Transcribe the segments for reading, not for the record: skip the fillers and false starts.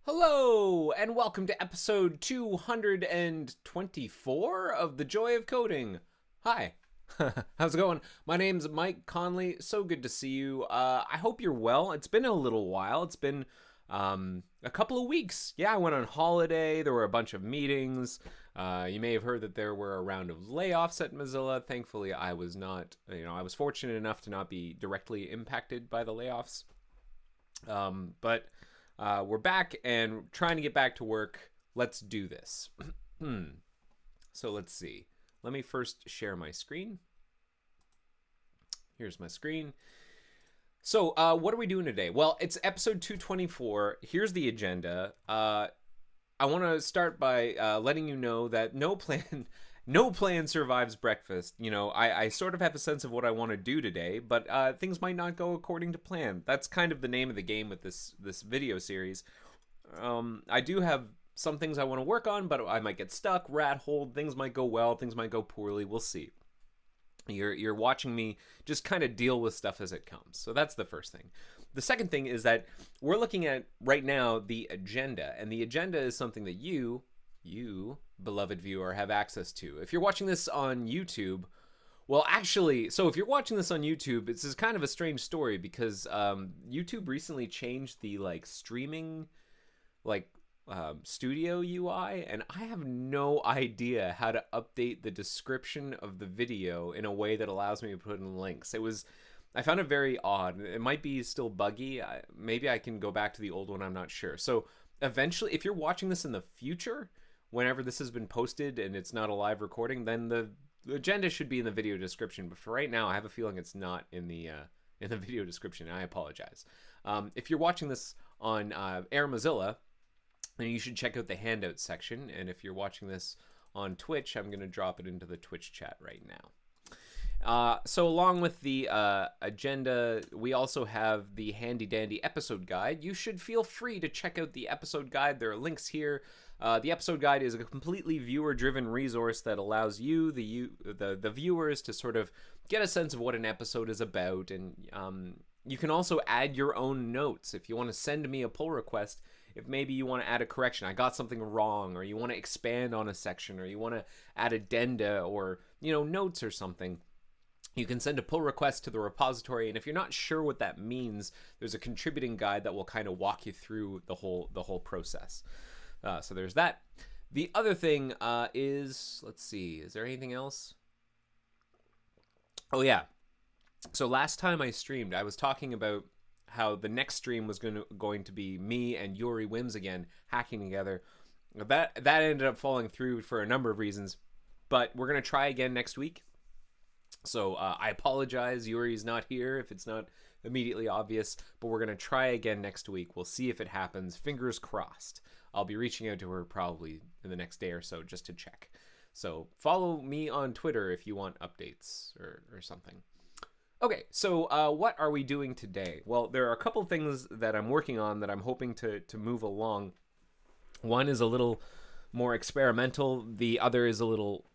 Hello, and welcome to episode 224 of The Joy of Coding. Hi, how's it going? My name's Mike Conley. So good to see you. I hope you're well. It's been a little while. It's been a couple of weeks. Yeah, I went on holiday. There were a bunch of meetings. You may have heard that there were a round of layoffs at Mozilla. Thankfully, I was not, I was fortunate enough to not be directly impacted by the layoffs. But we're back and trying to get back to work. Let's do this. So let's see. Let me first share my screen. Here's my screen. So what are we doing today? Well, it's episode 224. Here's the agenda. I want to start by letting you know that no plan survives breakfast. I sort of have a sense of what I want to do today, but things might not go according to plan. That's kind of the name of the game with this video series. I do have some things I want to work on, but I might get stuck, rat-holed. Things might go well, things might go poorly. We'll see. You're watching me just kind of deal with stuff as it comes. So that's the first thing. The second thing is that we're looking at right now the agenda, and the agenda is something that you beloved viewer, have access to. If you're watching this on YouTube, well, actually, so if you're watching this on YouTube, this is kind of a strange story because YouTube recently changed the streaming studio UI, and I have no idea how to update the description of the video in a way that allows me to put in links. I found it very odd. It might be still buggy. Maybe I can go back to the old one. I'm not sure. So eventually, if you're watching this in the future, whenever this has been posted and it's not a live recording, then the agenda should be in the video description. But for right now, I have a feeling it's not in the video description. I apologize. If you're watching this on Air Mozilla, then you should check out the handouts section. And if you're watching this on Twitch, I'm going to drop it into the Twitch chat right now. So along with the agenda, we also have the handy dandy episode guide. You should feel free to check out the episode guide. There are links here. The episode guide is a completely viewer-driven resource that allows you, the viewers, to sort of get a sense of what an episode is about. And you can also add your own notes. If you want to send me a pull request, if maybe you want to add a correction, I got something wrong, or you want to expand on a section, or you want to add addenda or notes or something, you can send a pull request to the repository. And if you're not sure what that means, there's a contributing guide that will kind of walk you through the whole process. So there's that. The other thing is, let's see, is there anything else? Oh yeah. So last time I streamed, I was talking about how the next stream was going to be me and Yuri Wims again hacking together. That ended up falling through for a number of reasons, but we're going to try again next week. So I apologize, Yuri's not here if it's not immediately obvious, but we're going to try again next week. We'll see if it happens. Fingers crossed. I'll be reaching out to her probably in the next day or so just to check. So follow me on Twitter if you want updates or something. Okay, so what are we doing today? Well, there are a couple things that I'm working on that I'm hoping to move along. One is a little more experimental. The other is a little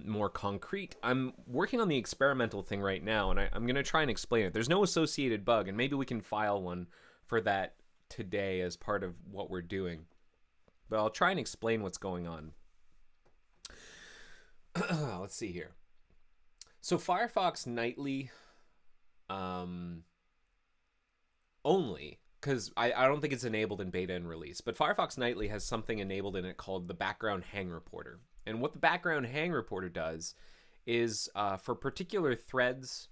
more concrete. I'm working on the experimental thing right now, and I'm going to try and explain it. There's no associated bug, and maybe we can file one for that today as part of what we're doing. But I'll try and explain what's going on. Let's see here. So Firefox Nightly only, because I don't think it's enabled in beta and release, but Firefox Nightly has something enabled in it called the background hang reporter. And what the background hang reporter does is for particular threads,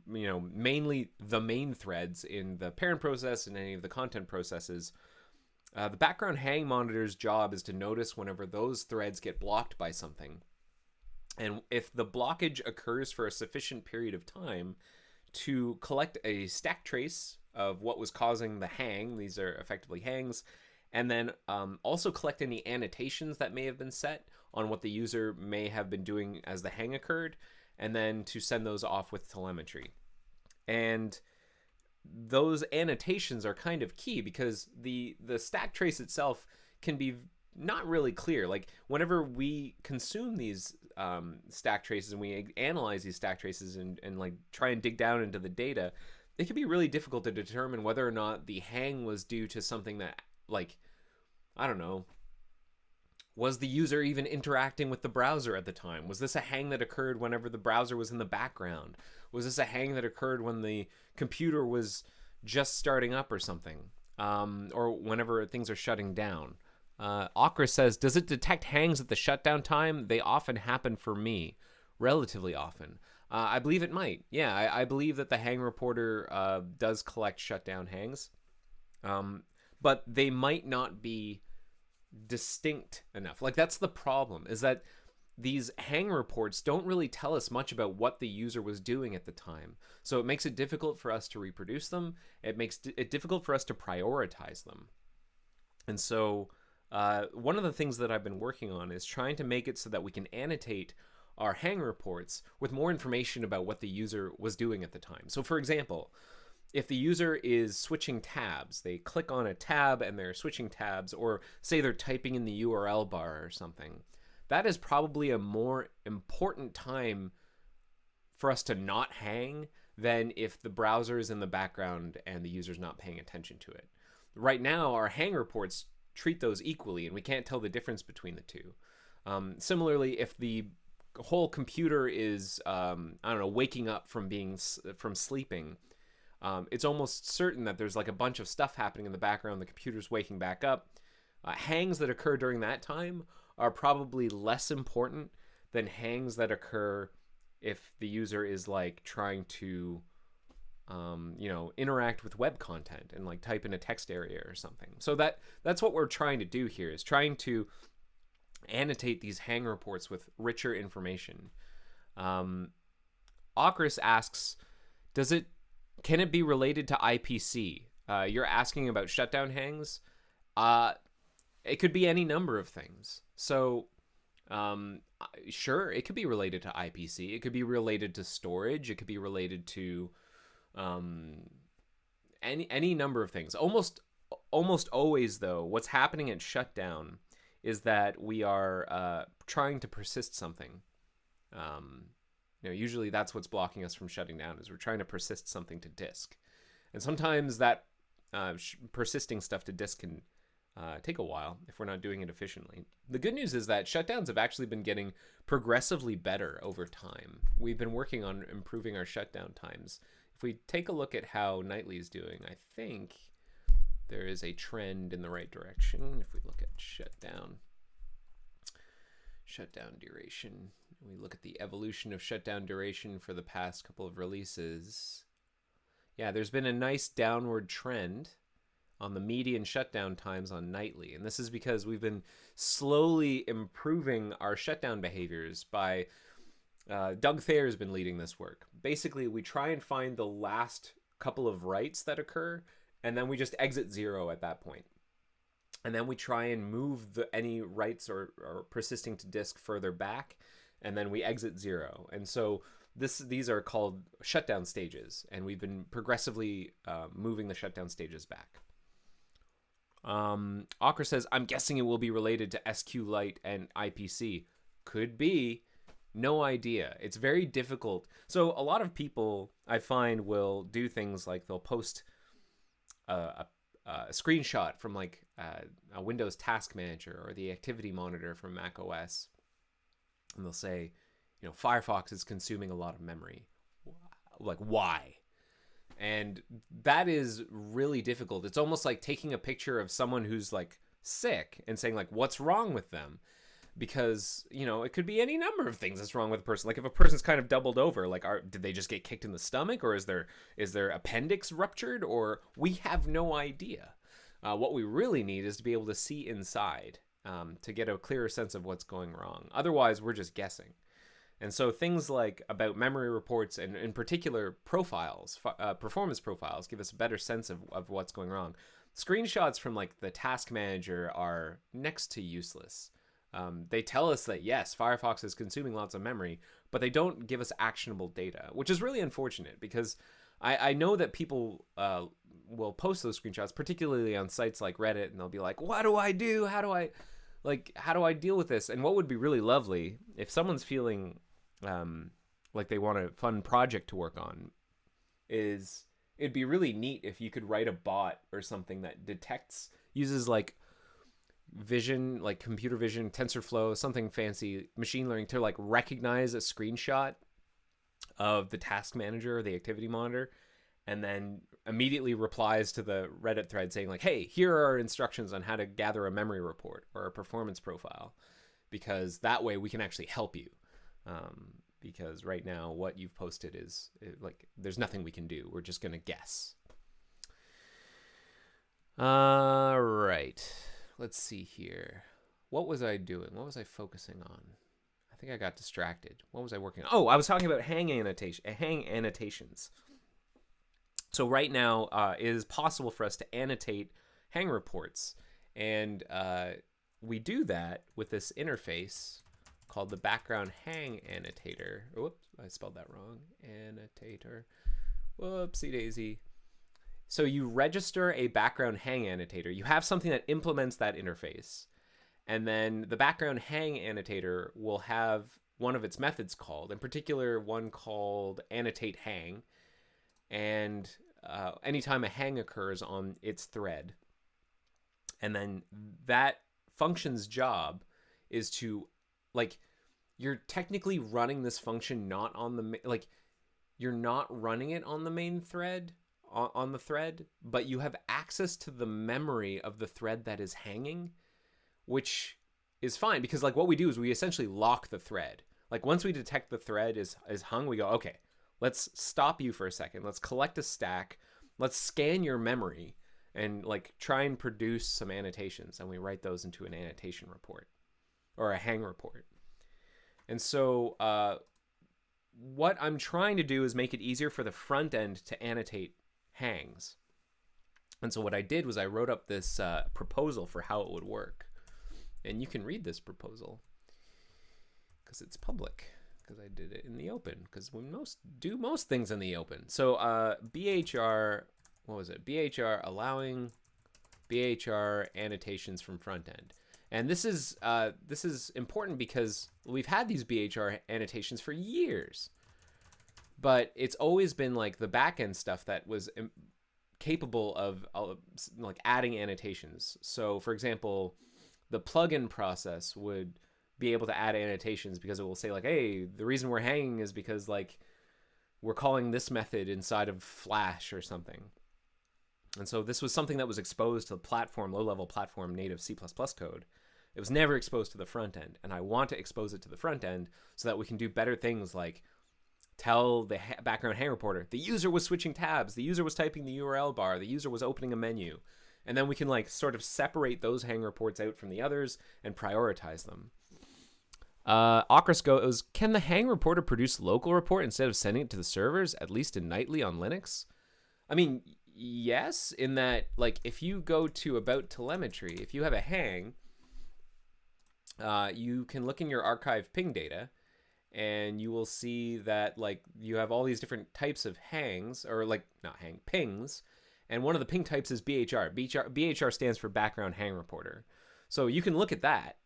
mainly the main threads in the parent process and any of the content processes, the background hang monitor's job is to notice whenever those threads get blocked by something. And if the blockage occurs for a sufficient period of time, to collect a stack trace of what was causing the hang. These are effectively hangs. And then also collect any annotations that may have been set on what the user may have been doing as the hang occurred, and then to send those off with telemetry. And those annotations are kind of key because the stack trace itself can be not really clear. Like whenever we consume these stack traces and we analyze these stack traces and like try and dig down into the data, it can be really difficult to determine whether or not the hang was due to something that, like, I don't know, was the user even interacting with the browser at the time? Was this a hang that occurred whenever the browser was in the background? Was this a hang that occurred when the computer was just starting up or something? Or whenever things are shutting down? Okra says, does it detect hangs at the shutdown time? They often happen for me, relatively often. I believe it might. Yeah, I believe that the hang reporter does collect shutdown hangs. But they might not be distinct enough. Like, that's the problem, is that these hang reports don't really tell us much about what the user was doing at the time. So it makes it difficult for us to reproduce them. It makes it difficult for us to prioritize them. And so one of the things that I've been working on is trying to make it so that we can annotate our hang reports with more information about what the user was doing at the time. So for example, if the user is switching tabs, they click on a tab and they're switching tabs, or say they're typing in the URL bar or something, that is probably a more important time for us to not hang than if the browser is in the background and the user's not paying attention to it. Right now, our hang reports treat those equally, and we can't tell the difference between the two. Similarly, if the whole computer is, I don't know, waking up from sleeping, it's almost certain that there's like a bunch of stuff happening in the background. The computer's waking back up. Hangs that occur during that time are probably less important than hangs that occur if the user is like trying to, interact with web content and like type in a text area or something. So that's what we're trying to do here, is trying to annotate these hang reports with richer information. Okris asks, can it be related to IPC? You're asking about shutdown hangs. It could be any number of things. So sure, it could be related to IPC. It could be related to storage. It could be related to any number of things. Almost always, though, what's happening at shutdown is that we are trying to persist something. Usually that's what's blocking us from shutting down, is we're trying to persist something to disk. And sometimes that persisting stuff to disk can take a while if we're not doing it efficiently. The good news is that shutdowns have actually been getting progressively better over time. We've been working on improving our shutdown times. If we take a look at how Nightly is doing, I think there is a trend in the right direction. If we look at shutdown duration, we look at the evolution of shutdown duration for the past couple of releases. Yeah, there's been a nice downward trend on the median shutdown times on Nightly. And this is because we've been slowly improving our shutdown behaviors by Doug Thayer has been leading this work. Basically, we try and find the last couple of writes that occur, and then we just exit 0 at that point. And then we try and move any writes or persisting to disk further back, and then we exit 0. And so these are called shutdown stages, and we've been progressively moving the shutdown stages back. Okra says, I'm guessing it will be related to SQLite and IPC. Could be. No idea. It's very difficult. So a lot of people, I find, will do things like they'll post a screenshot from like a Windows Task Manager or the Activity Monitor from Mac OS, and they'll say, Firefox is consuming a lot of memory. Like, why? And that is really difficult. It's almost like taking a picture of someone who's like sick and saying like, what's wrong with them? Because, it could be any number of things that's wrong with a person. Like if a person's kind of doubled over, like did they just get kicked in the stomach, or is their appendix ruptured, or we have no idea. What we really need is to be able to see inside to get a clearer sense of what's going wrong. Otherwise, we're just guessing. And so things like about memory reports and in particular profiles, performance profiles, give us a better sense of what's going wrong. Screenshots from like the Task Manager are next to useless. They tell us that, yes, Firefox is consuming lots of memory, but they don't give us actionable data, which is really unfortunate because I know that people will post those screenshots, particularly on sites like Reddit, and they'll be like, what do I do? How do I... like, how do I deal with this? And what would be really lovely if someone's feeling like they want a fun project to work on is it'd be really neat if you could write a bot or something that uses like vision, like computer vision, TensorFlow, something fancy, machine learning to like recognize a screenshot of the task manager or the activity monitor, and then immediately replies to the Reddit thread saying like, hey, here are instructions on how to gather a memory report or a performance profile, because that way we can actually help you. Because right now what you've posted is like, there's nothing we can do. We're just going to guess. All right. Let's see here. What was I doing? What was I focusing on? I think I got distracted. What was I working on? Oh, I was talking about hang annotations. So right now, it is possible for us to annotate hang reports. And we do that with this interface called the background hang annotator. Whoops, I spelled that wrong. Annotator. Whoopsie daisy. So you register a background hang annotator. You have something that implements that interface. And then the background hang annotator will have one of its methods called, in particular, one called annotate hang. And anytime a hang occurs on its thread, and then that function's job is to, like, you're technically running this function not on the, like, you're not running it on the main thread, on the thread, but you have access to the memory of the thread that is hanging, which is fine because like what we do is we essentially lock the thread. Like once we detect the thread is hung, we go, okay, let's stop you for a second. Let's collect a stack. Let's scan your memory and like try and produce some annotations. And we write those into an annotation report or a hang report. And so what I'm trying to do is make it easier for the front end to annotate hangs. And so what I did was I wrote up this proposal for how it would work. And you can read this proposal because it's public, because I did it in the open, because we do most things in the open. So BHR, what was it? BHR allowing BHR annotations from front end. And this is important because we've had these BHR annotations for years, but it's always been like the backend stuff that was capable of like adding annotations. So for example, the plugin process would be able to add annotations because it will say like, hey, the reason we're hanging is because like we're calling this method inside of Flash or something. And so this was something that was exposed to the platform, low-level platform native C++ code. It was never exposed to the front end. And I want to expose it to the front end so that we can do better things like tell the background hang reporter, the user was switching tabs, the user was typing the URL bar, the user was opening a menu. And then we can like sort of separate those hang reports out from the others and prioritize them. Ocris goes, can the hang reporter produce local report instead of sending it to the servers, at least in nightly on Linux? I mean, yes, in that like if you go to about telemetry, if you have a hang, you can look in your archive ping data and you will see that like you have all these different types of hangs, or like not hang, pings. And one of the ping types is BHR. BHR stands for background hang reporter. So you can look at that.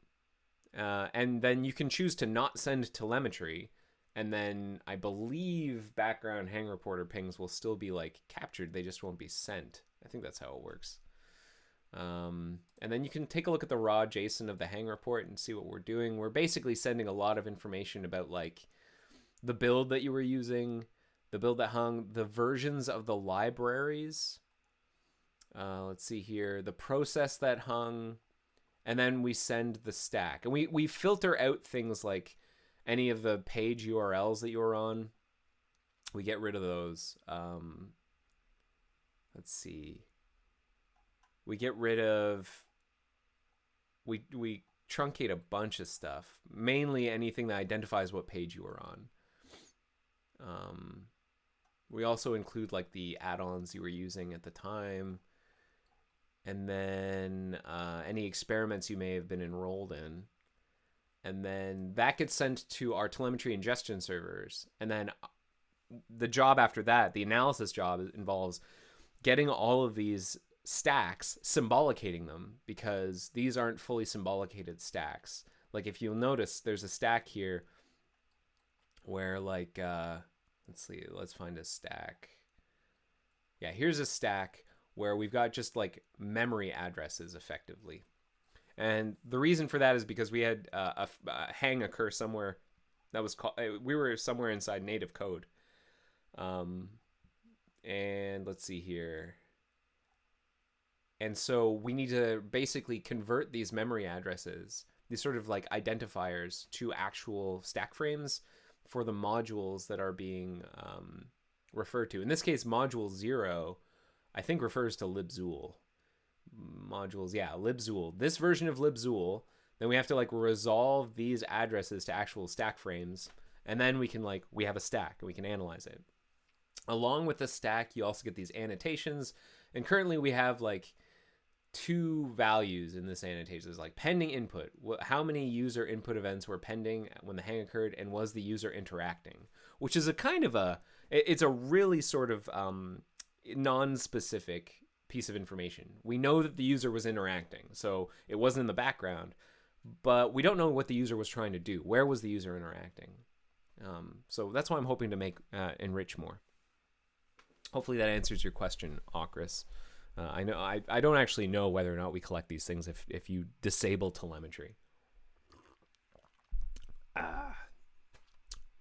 And then you can choose to not send telemetry. And then I believe background hang reporter pings will still be like captured. They just won't be sent. I think that's how it works. And then you can take a look at the raw JSON of the hang report and see what we're doing. We're basically sending a lot of information about like the build that you were using, the build that hung, the versions of the libraries. Let's see here, the process that hung, and then we send the stack. And we filter out things like any of the page URLs that you're on. We get rid of those. Let's see. We get rid of, we truncate a bunch of stuff, mainly anything that identifies what page you are on. We also include like the add-ons you were using at the time, and then any experiments you may have been enrolled in. And then that gets sent to our telemetry ingestion servers. And then the job after that, the analysis job, involves getting all of these stacks, symbolicating them, because these aren't fully symbolicated stacks. Like if you'll notice, there's a stack here where like, let's see, let's find a stack. Yeah, here's a stack where we've got just like memory addresses effectively. And the reason for that is because we had a hang occur somewhere that was called, we were somewhere inside native code. And let's see here. And so we need to basically convert these memory addresses, these sort of like identifiers, to actual stack frames for the modules that are being referred to. In this case, module 0, I think, refers to libzool. Modules, yeah, libzool. This version of libzool, then we have to like resolve these addresses to actual stack frames, and then we can like, we have a stack and we can analyze it. Along with the stack, you also get these annotations, and currently we have like 2 values in this annotation. There's like pending input, how many user input events were pending when the hang occurred, and was the user interacting, which is a kind of a, it's a really sort of non-specific piece of information. We know that the user was interacting, so it wasn't in the background, but we don't know what the user was trying to do. Where was the user interacting? So that's why I'm hoping to make enrich more. Hopefully that answers your question, Okris. I know I don't actually know whether or not we collect these things if you disable telemetry.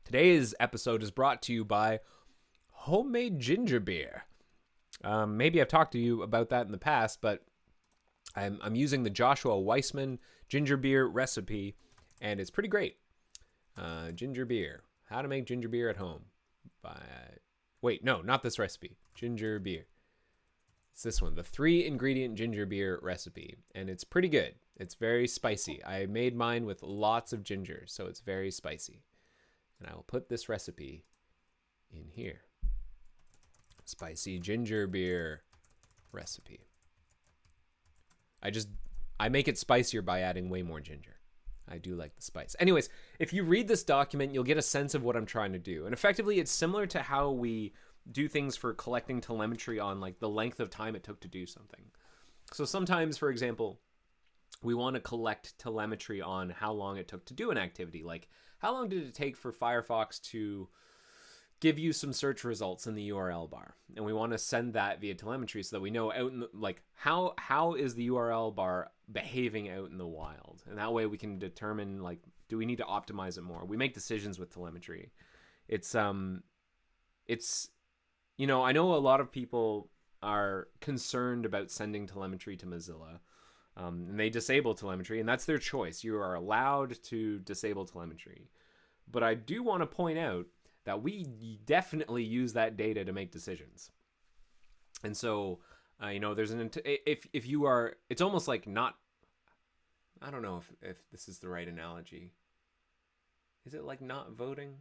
Today's episode is brought to you by homemade ginger beer. Maybe I've talked to you about that in the past, but I'm using the Joshua Weissman ginger beer recipe, and it's pretty great. Ginger beer. How to make ginger beer at home. Wait, no, not this recipe. Ginger beer. It's this one, the 3-ingredient ginger beer recipe, and it's pretty good. It's very spicy. I made mine with lots of ginger, so it's very spicy. And I will put this recipe in here. Spicy ginger beer recipe. I make it spicier by adding way more ginger. I do like the spice. Anyways, if you read this document, you'll get a sense of what I'm trying to do. And effectively, it's similar to how we do things for collecting telemetry on like the length of time it took to do something. So sometimes, for example, we want to collect telemetry on how long it took to do an activity. Like, how long did it take for Firefox to give you some search results in the URL bar? And we want to send that via telemetry so that we know out in the, like, how is the URL bar behaving out in the wild? And that way we can determine, like, do we need to optimize it more? We make decisions with telemetry. It's you know, I know a lot of people are concerned about sending telemetry to Mozilla, and they disable telemetry, and that's their choice. You are allowed to disable telemetry. But I do want to point out that we definitely use that data to make decisions. And so, you know, there's if you are, it's almost like not, I don't know if this is the right analogy. Is it like not voting?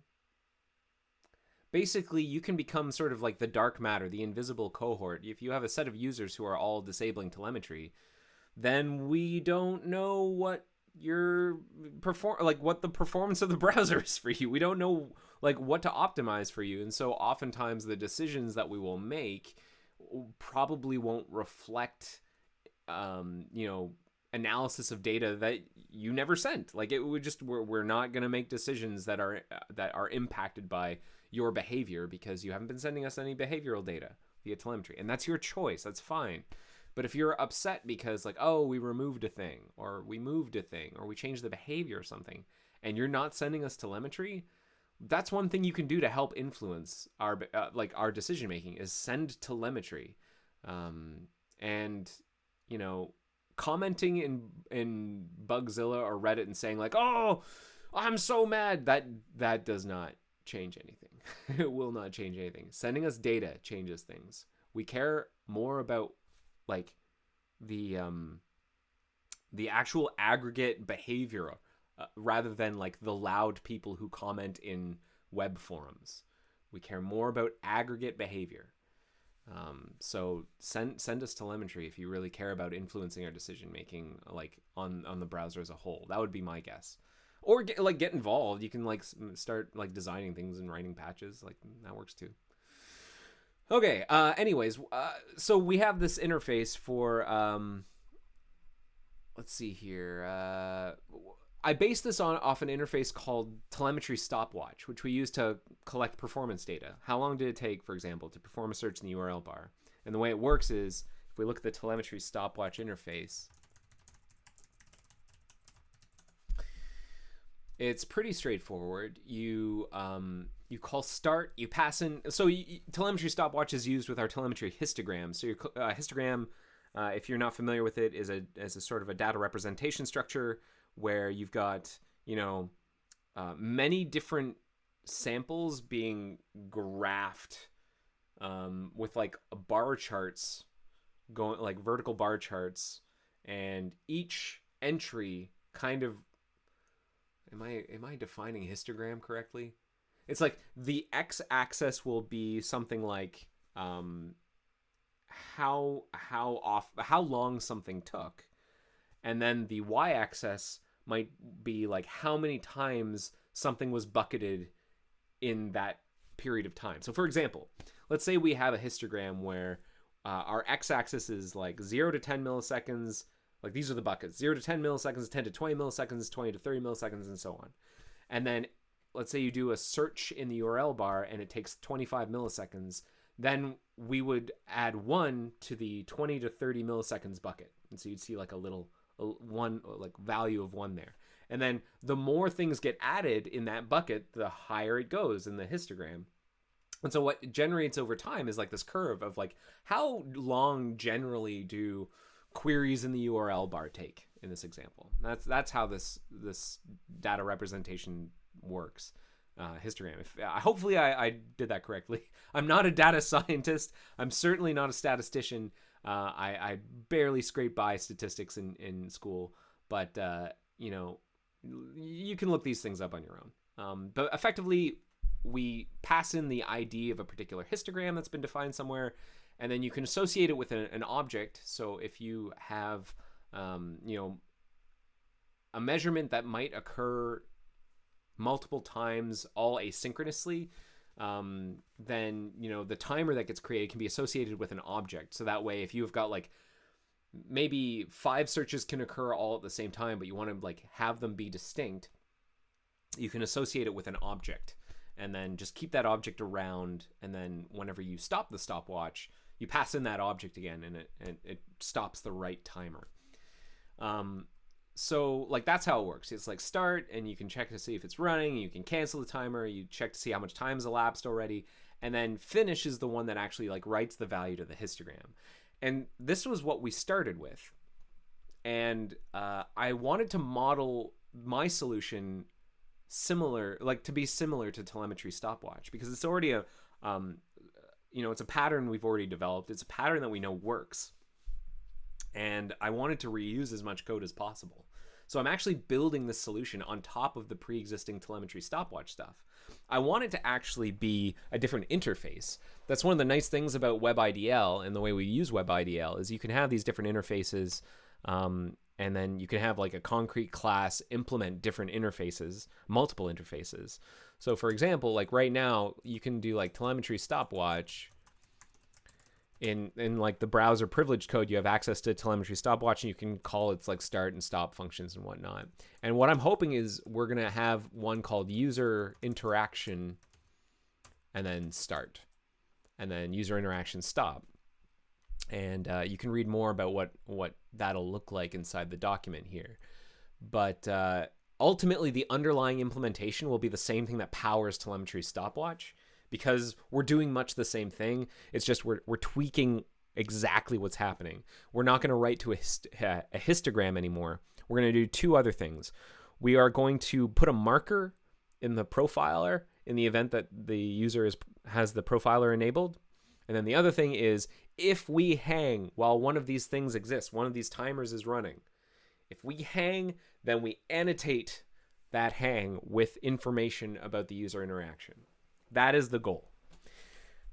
Basically, you can become sort of like the dark matter, the invisible cohort. If you have a set of users who are all disabling telemetry, then we don't know what what the performance of the browser is for you. We don't know like what to optimize for you. And so oftentimes the decisions that we will make probably won't reflect, you know, analysis of data that you never sent. Like it would just, we're not going to make decisions that are impacted by your behavior because you haven't been sending us any behavioral data via telemetry. And that's your choice. That's fine. But if you're upset because like, oh, we removed a thing or we moved a thing or we changed the behavior or something, and you're not sending us telemetry, that's one thing you can do to help influence our our decision making is send telemetry. And you know, commenting in Bugzilla or Reddit and saying like, oh, I'm so mad, that does not change anything. It will not change anything. Sending us data changes things. We care more about like the actual aggregate behavior rather than like the loud people who comment in web forums. We care more about aggregate behavior. So send us telemetry if you really care about influencing our decision making, like on the browser as a whole. That would be my guess. Or get involved. You can like start like designing things and writing patches. Like that works too. Okay. Anyways, so we have this interface for let's see here. I based this off an interface called Telemetry Stopwatch, which we use to collect performance data. How long did it take, for example, to perform a search in the URL bar? And the way it works is, if we look at the Telemetry Stopwatch interface, it's pretty straightforward. You call start, you pass in. So Telemetry Stopwatch is used with our Telemetry Histogram. So your histogram, if you're not familiar with it, is a sort of a data representation structure where you've got, many different samples being graphed with like bar charts going, like vertical bar charts, and each entry kind of, am I defining histogram correctly? It's like the x-axis will be something like how long something took, and then the y-axis might be like how many times something was bucketed in that period of time. So for example, let's say we have a histogram where our x-axis is like 0 to 10 milliseconds. Like these are the buckets: 0 to 10 milliseconds, 10 to 20 milliseconds, 20 to 30 milliseconds, and so on. And then let's say you do a search in the URL bar and it takes 25 milliseconds. Then we would add 1 to the 20 to 30 milliseconds bucket. And so you'd see like a little one, like value of 1 there. And then the more things get added in that bucket, the higher it goes in the histogram. And so what generates over time is like this curve of like how long generally do queries in the URL bar take in this example. That's how this data representation works. Histogram. Hopefully I did that correctly. I'm not a data scientist. I'm certainly not a statistician. I barely scrape by statistics in school, but you can look these things up on your own. But effectively, we pass in the ID of a particular histogram that's been defined somewhere, and then you can associate it with an object. So if you have, a measurement that might occur multiple times all asynchronously, then the timer that gets created can be associated with an object. So that way, if you've got like maybe 5 searches can occur all at the same time, but you want to like have them be distinct, you can associate it with an object, and then just keep that object around. And then whenever you stop the stopwatch, you pass in that object again, and it stops the right timer. So like that's how it works. It's like start, and you can check to see if it's running. You can cancel the timer. You check to see how much time's elapsed already, and then finish is the one that actually like writes the value to the histogram. And this was what we started with. And I wanted to model my solution to be similar to Telemetry Stopwatch, because it's already it's a pattern we've already developed. It's a pattern that we know works. And I wanted to reuse as much code as possible. So I'm actually building this solution on top of the pre-existing Telemetry Stopwatch stuff. I want it to actually be a different interface. That's one of the nice things about WebIDL and the way we use WebIDL is you can have these different interfaces, and then you can have like a concrete class implement different interfaces, multiple interfaces. So for example, like right now, you can do like Telemetry Stopwatch. In like the browser privileged code, you have access to Telemetry Stopwatch, and you can call its like start and stop functions and whatnot. And what I'm hoping is we're going to have one called user interaction and then start, and then user interaction stop. And you can read more about what that'll look like inside the document here. But ultimately, the underlying implementation will be the same thing that powers Telemetry Stopwatch, because we're doing much the same thing. It's just we're tweaking exactly what's happening. We're not going to write to a histogram anymore. We're going to do 2 other things. We are going to put a marker in the profiler in the event that the user has the profiler enabled. And then the other thing is, if we hang while one of these things exists, one of these timers is running, if we hang, then we annotate that hang with information about the user interaction. That is the goal.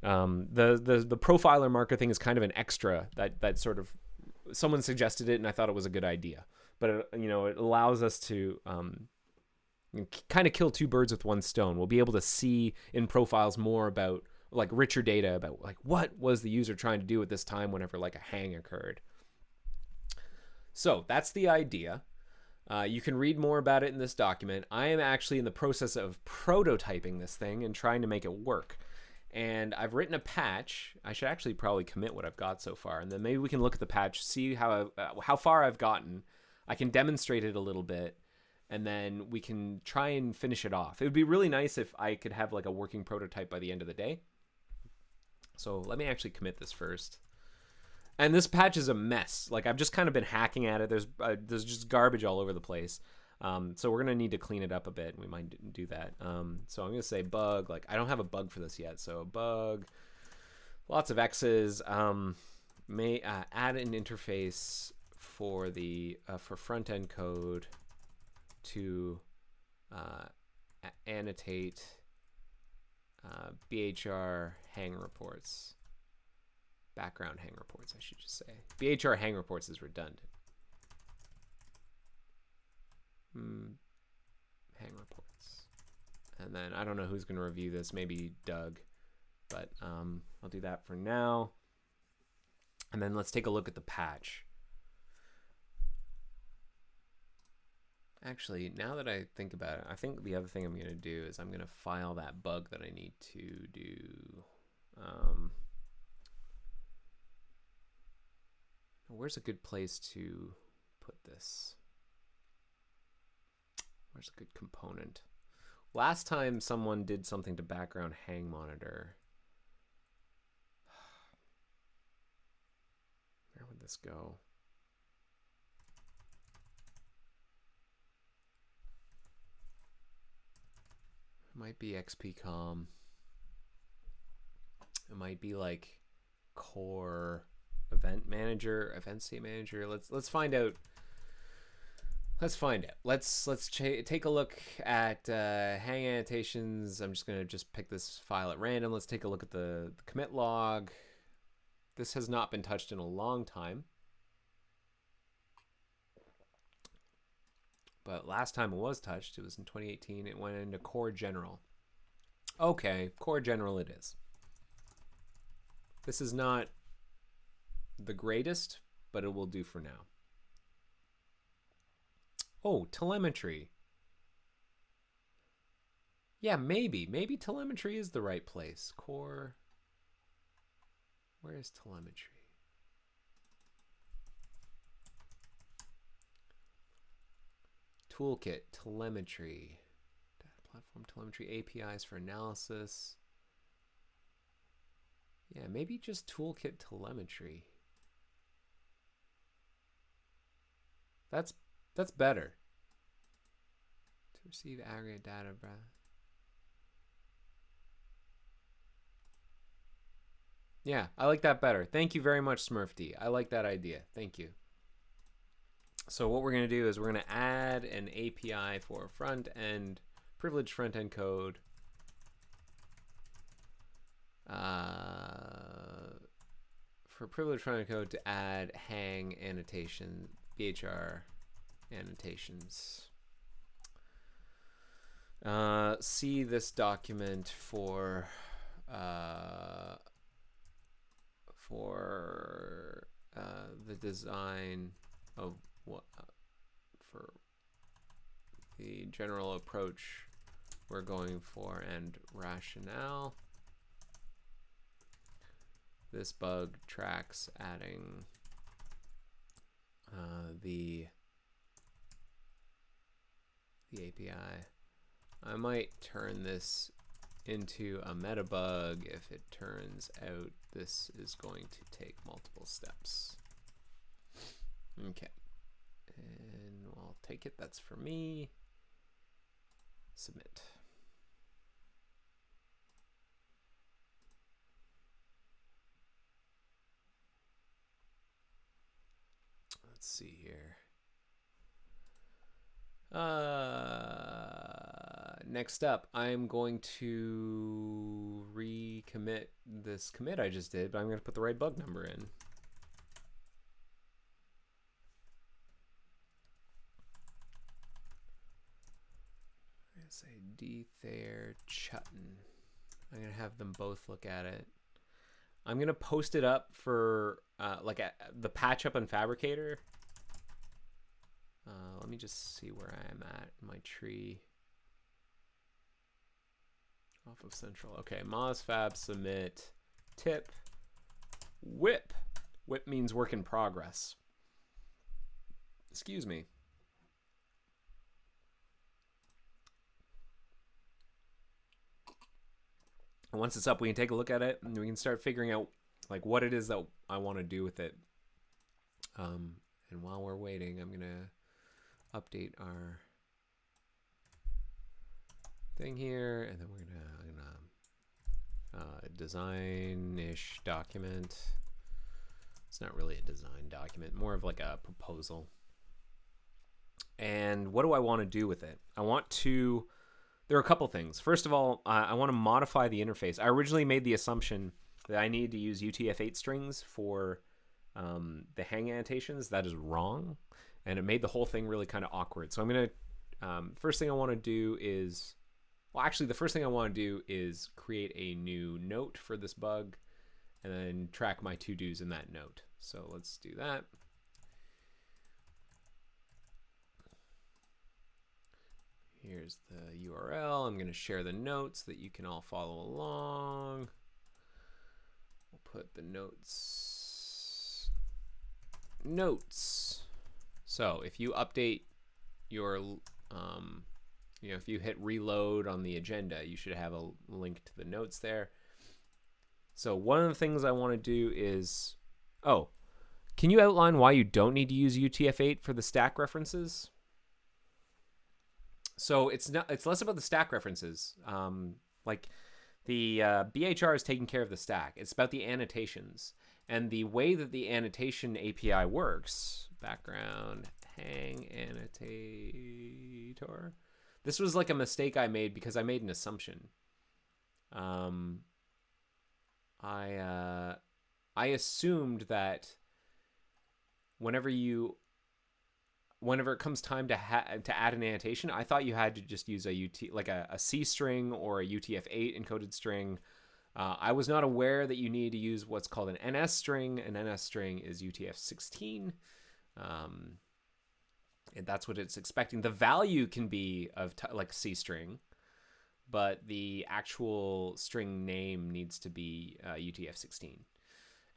The profiler marker thing is kind of an extra that sort of someone suggested it, and I thought it was a good idea. But it allows us to kind of kill 2 birds with one stone. We'll be able to see in profiles more about like richer data about like what was the user trying to do at this time whenever like a hang occurred. So that's the idea. You can read more about it in this document. I am actually in the process of prototyping this thing and trying to make it work. And I've written a patch. I should actually probably commit what I've got so far, and then maybe we can look at the patch, see how far I've gotten. I can demonstrate it a little bit, and then we can try and finish it off. It would be really nice if I could have like a working prototype by the end of the day. So let me actually commit this first. And this patch is a mess. Like I've just kind of been hacking at it. There's just garbage all over the place. So we're gonna need to clean it up a bit. We might do that. So I'm gonna say bug. Like I don't have a bug for this yet. So bug, lots of X's. May add an interface for the for front end code to annotate BHR hang reports. Background hang reports, I should just say. BHR hang reports is redundant. Hang reports. And then I don't know who's going to review this. Maybe Doug. But I'll do that for now. And then let's take a look at the patch. Actually, now that I think about it, I think the other thing I'm going to do is I'm going to file that bug that I need to do. Where's a good place to put this? Where's a good component? Last time someone did something to background hang monitor. Where would this go? It might be XPCOM. It might be like core event manager, event state manager. Let's find out. Let's find out. Let's take a look at hang annotations. I'm just gonna pick this file at random. Let's take a look at the commit log. This has not been touched in a long time, but last time it was touched, it was in 2018. It went into core general. Okay, core general it is. This is not the greatest, but it will do for now. Oh, telemetry. Yeah, maybe telemetry is the right place. Core. Where is telemetry? Toolkit, telemetry. Data platform, telemetry, APIs for analysis. Yeah, maybe just toolkit telemetry. That's better. To receive aggregate data, bruh. Yeah, I like that better. Thank you very much, Smurfd. I like that idea. Thank you. So what we're going to do is we're going to add an API for front end, privileged front end code. For privileged front end code to add hang annotation, BHR annotations. See this document for the design of what for the general approach we're going for and rationale. This bug tracks adding the API. I might turn this into a meta bug if it turns out this is going to take multiple steps. Okay, and I'll take it. That's for me. Submit. Let's see here. Next up, I'm going to recommit this commit I just did, but I'm going to put the right bug number in. I'm going to say Dethair Chutton. I'm going to have them both look at it. I'm going to post it up for the patch up on Fabricator. Let me just see where I am at in my tree. Off of Central. Okay, MozFab submit tip whip. Whip means work in progress. Excuse me. And once it's up, we can take a look at it and we can start figuring out like what it is that I want to do with it. And while we're waiting, I'm gonna update our thing here, and then we're gonna design-ish document. It's not really a design document, more of like a proposal. And what do I want to do with it? There are a couple things. First of all, I want to modify the interface. I originally made the assumption that I need to use UTF-8 strings for the hang annotations. That is wrong, and it made the whole thing really kind of awkward. So I'm gonna first thing I want to do is, well, actually, the first thing I want to do is create a new note for this bug, and then track my to-dos in that note. So let's do that. Here's the URL. I'm going to share the notes so that you can all follow along. We'll put the notes. So if you update your, if you hit reload on the agenda, you should have a link to the notes there. So one of the things I want to do is, can you outline why you don't need to use UTF-8 for the stack references? So it's less about the stack references. Like the BHR is taking care of the stack. It's about the annotations. And the way that the annotation API works, background hang annotator. This was like a mistake I made because I made an assumption. I assumed that whenever it comes time to add an annotation, I thought you had to just use a C string or a UTF-8 encoded string. I was not aware that you need to use what's called an NS string. An NS string is UTF-16. And that's what it's expecting. The value can be of like C string, but the actual string name needs to be UTF-16.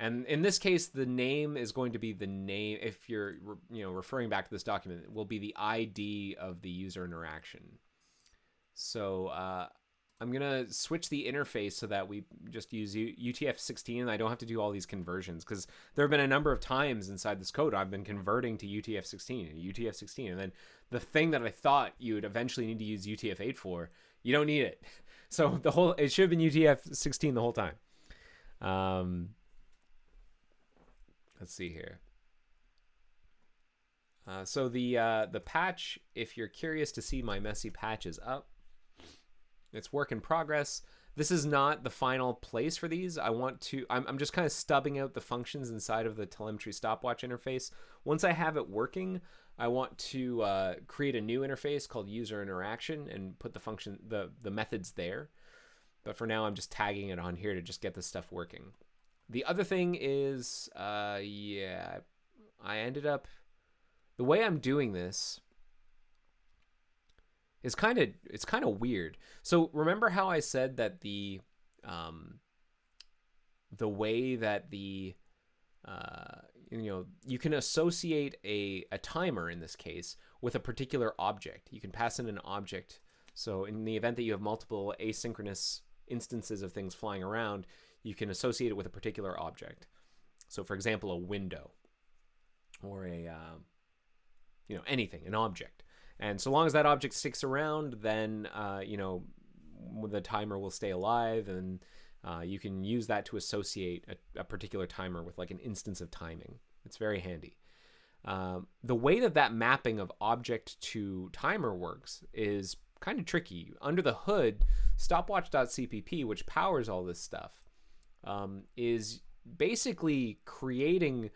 And in this case, the name is going to be the name, if you're referring back to this document, it will be the ID of the user interaction. So I'm going to switch the interface so that we just use UTF-16 and I don't have to do all these conversions, because there have been a number of times inside this code I've been converting to UTF-16 and UTF-16. And then the thing that I thought you would eventually need to use UTF-8 for, you don't need it. So it should have been UTF-16 the whole time. Let's see here. So the patch, if you're curious to see my messy patch, is up. It's work in progress. This is not the final place for these. I'm just kind of stubbing out the functions inside of the Telemetry Stopwatch interface. Once I have it working, I want to create a new interface called user interaction and put the methods there. But for now, I'm just tagging it on here to just get this stuff working. The other thing is, I ended up, the way I'm doing this is it's kind of weird. So remember how I said that the way that you can associate a timer in this case with a particular object. You can pass in an object. So in the event that you have multiple asynchronous instances of things flying around, you can associate it with a particular object. So for example, a window or anything, an object. And so long as that object sticks around, then, the timer will stay alive, and you can use that to associate a particular timer with like an instance of timing. It's very handy. The way that mapping of object to timer works is kind of tricky. Under the hood, stopwatch.cpp, which powers all this stuff, is basically creating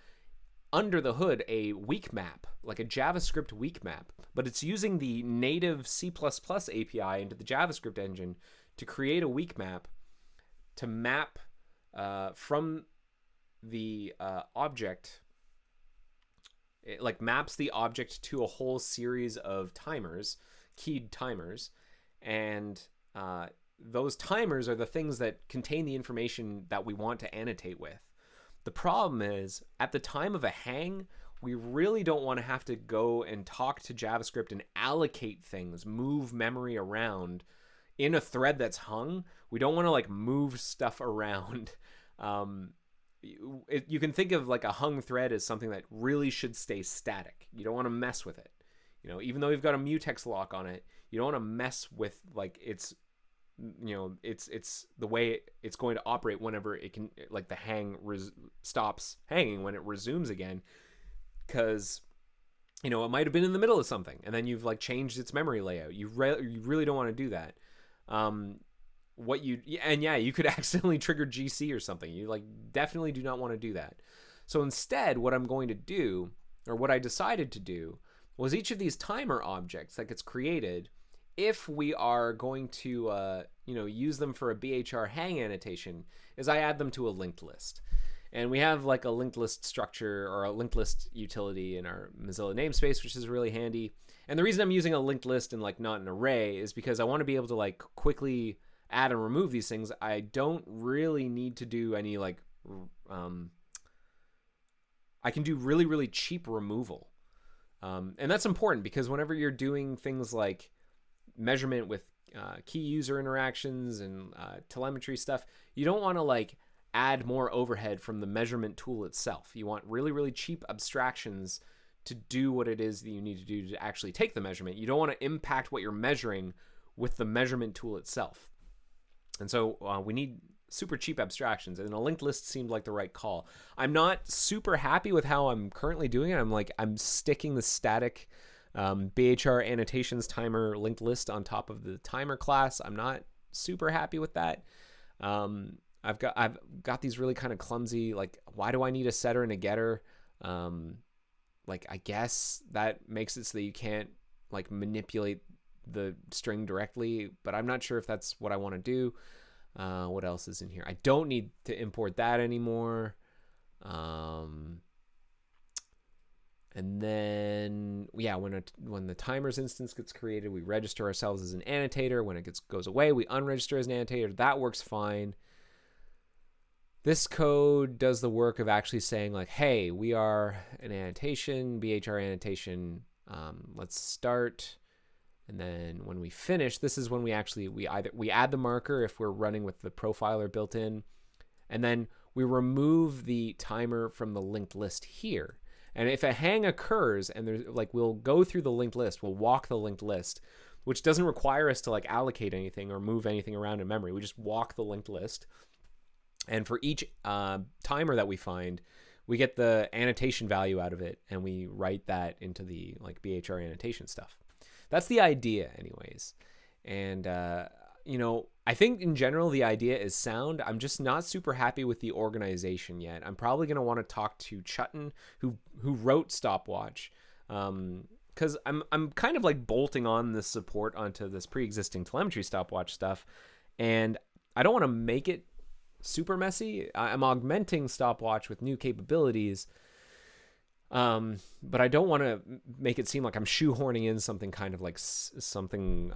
under the hood a weak map, like a JavaScript weak map, but it's using the native C++ API into the JavaScript engine to create a weak map to map from the object. It like maps the object to a whole series of timers, keyed timers, and those timers are the things that contain the information that we want to annotate with. The problem is, at the time of a hang, we really don't want to have to go and talk to JavaScript and allocate things, move memory around in a thread that's hung. We don't want to like move stuff around. You can think of like a hung thread as something that really should stay static. You don't want to mess with it. You know, even though you've got a mutex lock on it, you don't want to mess with like it's the way it's going to operate whenever it can, like the hang stops hanging when it resumes again, because you know it might have been in the middle of something and then you've like changed its memory layout. You really don't want to do that. You could accidentally trigger GC or something. You like definitely do not want to do that. So instead, what I'm going to do, or what I decided to do, was each of these timer objects that gets created, if we are going to use them for a BHR hang annotation, is I add them to a linked list. And we have like a linked list structure or a linked list utility in our Mozilla namespace, which is really handy. And the reason I'm using a linked list and like not an array is because I want to be able to like quickly add and remove these things. I don't really need to do any like I can do really, really cheap removal. And that's important because whenever you're doing things like measurement with key user interactions and telemetry stuff, you don't want to like add more overhead from the measurement tool itself. You want really, really cheap abstractions to do what it is that you need to do to actually take the measurement. You don't want to impact what you're measuring with the measurement tool itself. And so we need super cheap abstractions, and a linked list seemed like the right call. I'm not super happy with how I'm currently doing it. I'm sticking the static BHR annotations timer linked list on top of the timer class. I'm not super happy with that. I've got these really kind of clumsy, like, why do I need a setter and a getter? Like, I guess that makes it so that you can't like manipulate the string directly, but I'm not sure if that's what I want to do. What else is in here? I don't need to import that anymore. And then, yeah, when the timers instance gets created, we register ourselves as an annotator. When it goes away, we unregister as an annotator. That works fine. This code does the work of actually saying like, hey, we are an annotation, BHR annotation. Let's start. And then when we finish, this is when we add the marker if we're running with the profiler built in. And then we remove the timer from the linked list here. And if a hang occurs and there's like, we'll go through the linked list, we'll walk the linked list, which doesn't require us to like allocate anything or move anything around in memory. We just walk the linked list. And for each timer that we find, we get the annotation value out of it, and we write that into the like BHR annotation stuff. That's the idea anyways. And, I think in general, the idea is sound. I'm just not super happy with the organization yet. I'm probably going to want to talk to Chutton, who wrote Stopwatch, because I'm kind of like bolting on this support onto this pre-existing telemetry stopwatch stuff, and I don't want to make it super messy. I'm augmenting Stopwatch with new capabilities, but I don't want to make it seem like I'm shoehorning in something kind of like something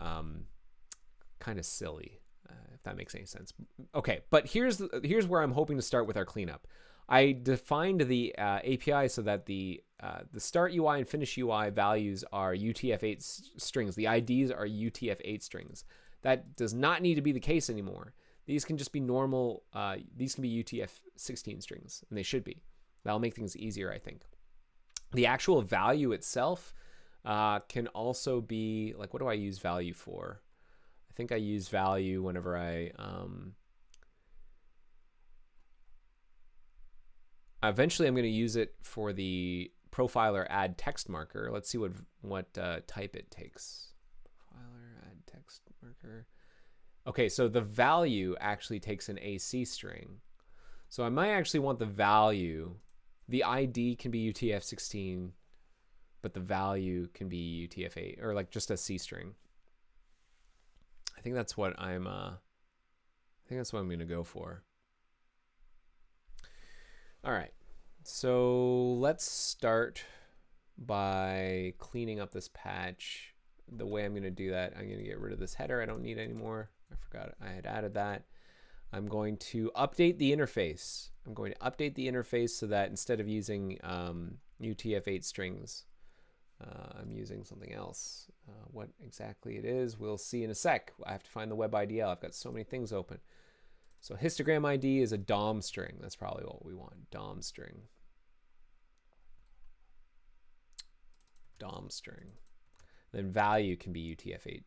kind of silly, if that makes any sense. Okay, but here's where I'm hoping to start with our cleanup. I defined the API so that the start UI and finish UI values are UTF-8 strings. The IDs are UTF-8 strings. That does not need to be the case anymore. These can just be normal. These can be UTF-16 strings, and they should be. That'll make things easier, I think. The actual value itself can also be, like, what do I use value for? I think I use value whenever I... eventually, I'm going to use it for the profiler add text marker. Let's see what type it takes. Profiler add text marker. Okay, so the value actually takes an AC string. So I might actually want the value. The ID can be UTF-16, but the value can be UTF-8, or like just a C string. I think that's what I'm I think that's what I'm going to go for. All right. So let's start by cleaning up this patch. The way I'm going to do that, I'm going to get rid of this header I don't need anymore. I forgot I had added that. I'm going to update the interface. I'm going to update the interface so that instead of using UTF-8 strings, I'm using something else. What exactly it is, we'll see in a sec. I have to find the web IDL. I've got so many things open. So histogram ID is a DOM string. That's probably what we want. DOM string. DOM string. Then value can be UTF-8.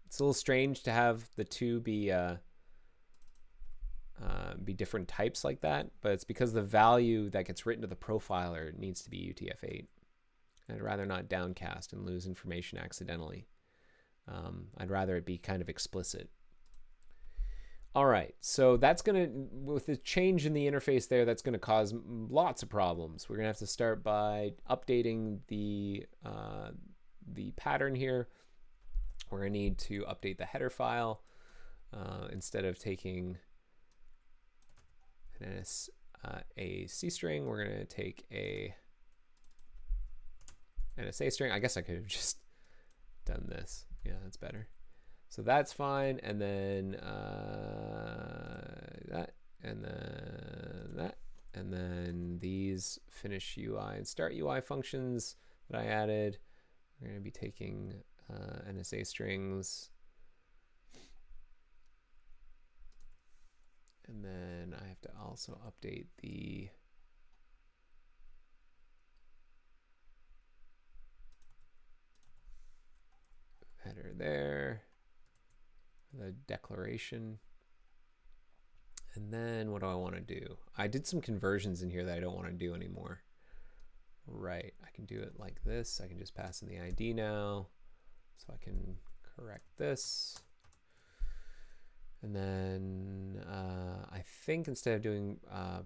It's a little strange to have the two be different types like that, but it's because the value that gets written to the profiler needs to be UTF-8. I'd rather not downcast and lose information accidentally. I'd rather it be kind of explicit. All right, so that's gonna, with the change in the interface there, that's gonna cause lots of problems. We're gonna have to start by updating the pattern here. We're gonna need to update the header file. Instead of taking a C string, we're gonna take a NSA string. I guess I could have just done this. Yeah, that's better. So that's fine. And then that, and then that, and then these finish UI and start UI functions that I added. We're going to be taking NSA strings. And then I have to also update the header there, the declaration. And then what do I want to do? I did some conversions in here that I don't want to do anymore. Right, I can do it like this. I can just pass in the ID now. So I can correct this. And then I think instead of doing that,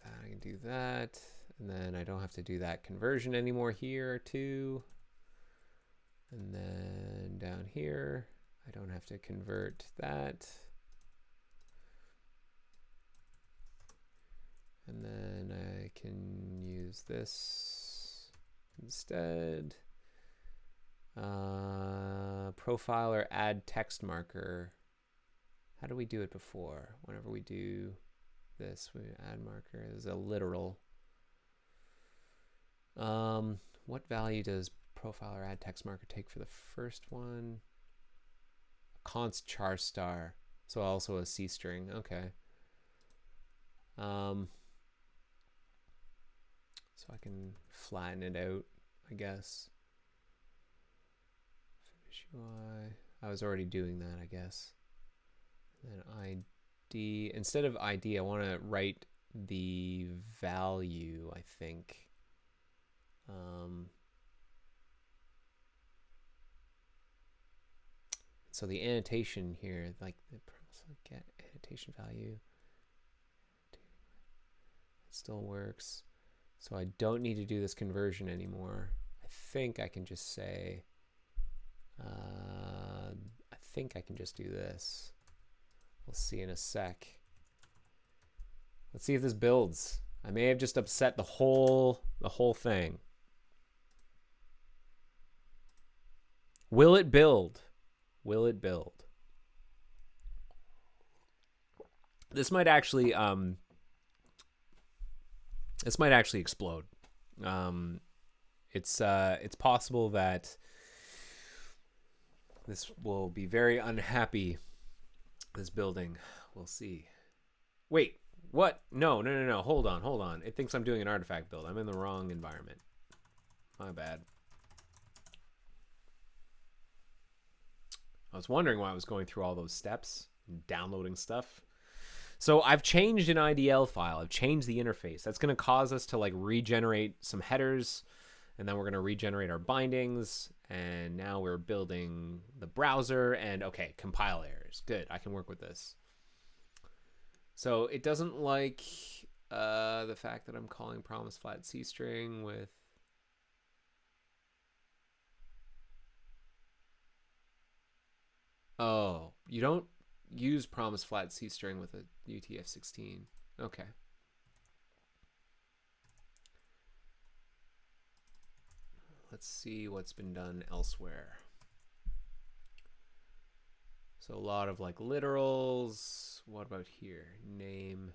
I can do that. And then I don't have to do that conversion anymore here too. And then down here, I don't have to convert that. And then I can use this instead. Profiler add text marker. How do we do it before? Whenever we do this, we add marker is a literal. What value does profiler add text marker take for the first one? Const char star. So also a C string. Okay. So I can flatten it out, I guess. Finish UI. I was already doing that, I guess. And then ID. Instead of ID, I want to write the value, I think. So the annotation here, like the get annotation value, it still works. So I don't need to do this conversion anymore. I think I can just say, I think I can just do this. We'll see in a sec. Let's see if this builds. I may have just upset the whole thing. Will it build? Will it build? This might actually explode. It's possible that this will be very unhappy. This building, we'll see. Wait, what? No. Hold on. It thinks I'm doing an artifact build. I'm in the wrong environment. My bad. I was wondering why I was going through all those steps and downloading stuff. So I've changed an IDL file. I've changed the interface. That's going to cause us to like regenerate some headers, and then we're going to regenerate our bindings. And now we're building the browser, and okay, compile errors. Good, I can work with this. So it doesn't like the fact that I'm calling promise flat C string with Oh, you don't use promise flat C string with a UTF-16. Okay. Let's see what's been done elsewhere. So a lot of like literals. What about here? Name.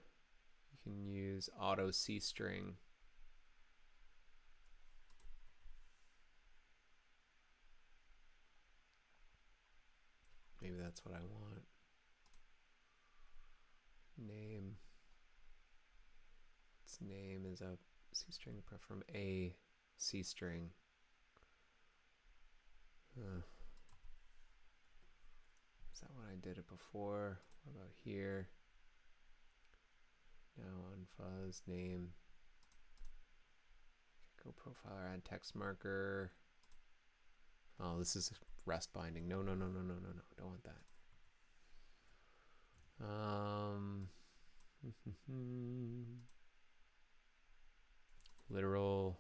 You can use auto C string. Maybe that's what I want. Name. Its name is a C string from a C string. Is that what I did it before? What about here? Now on fuzz name. Go profiler, add text marker. Oh, this is rest binding. No. Don't want that. Literal.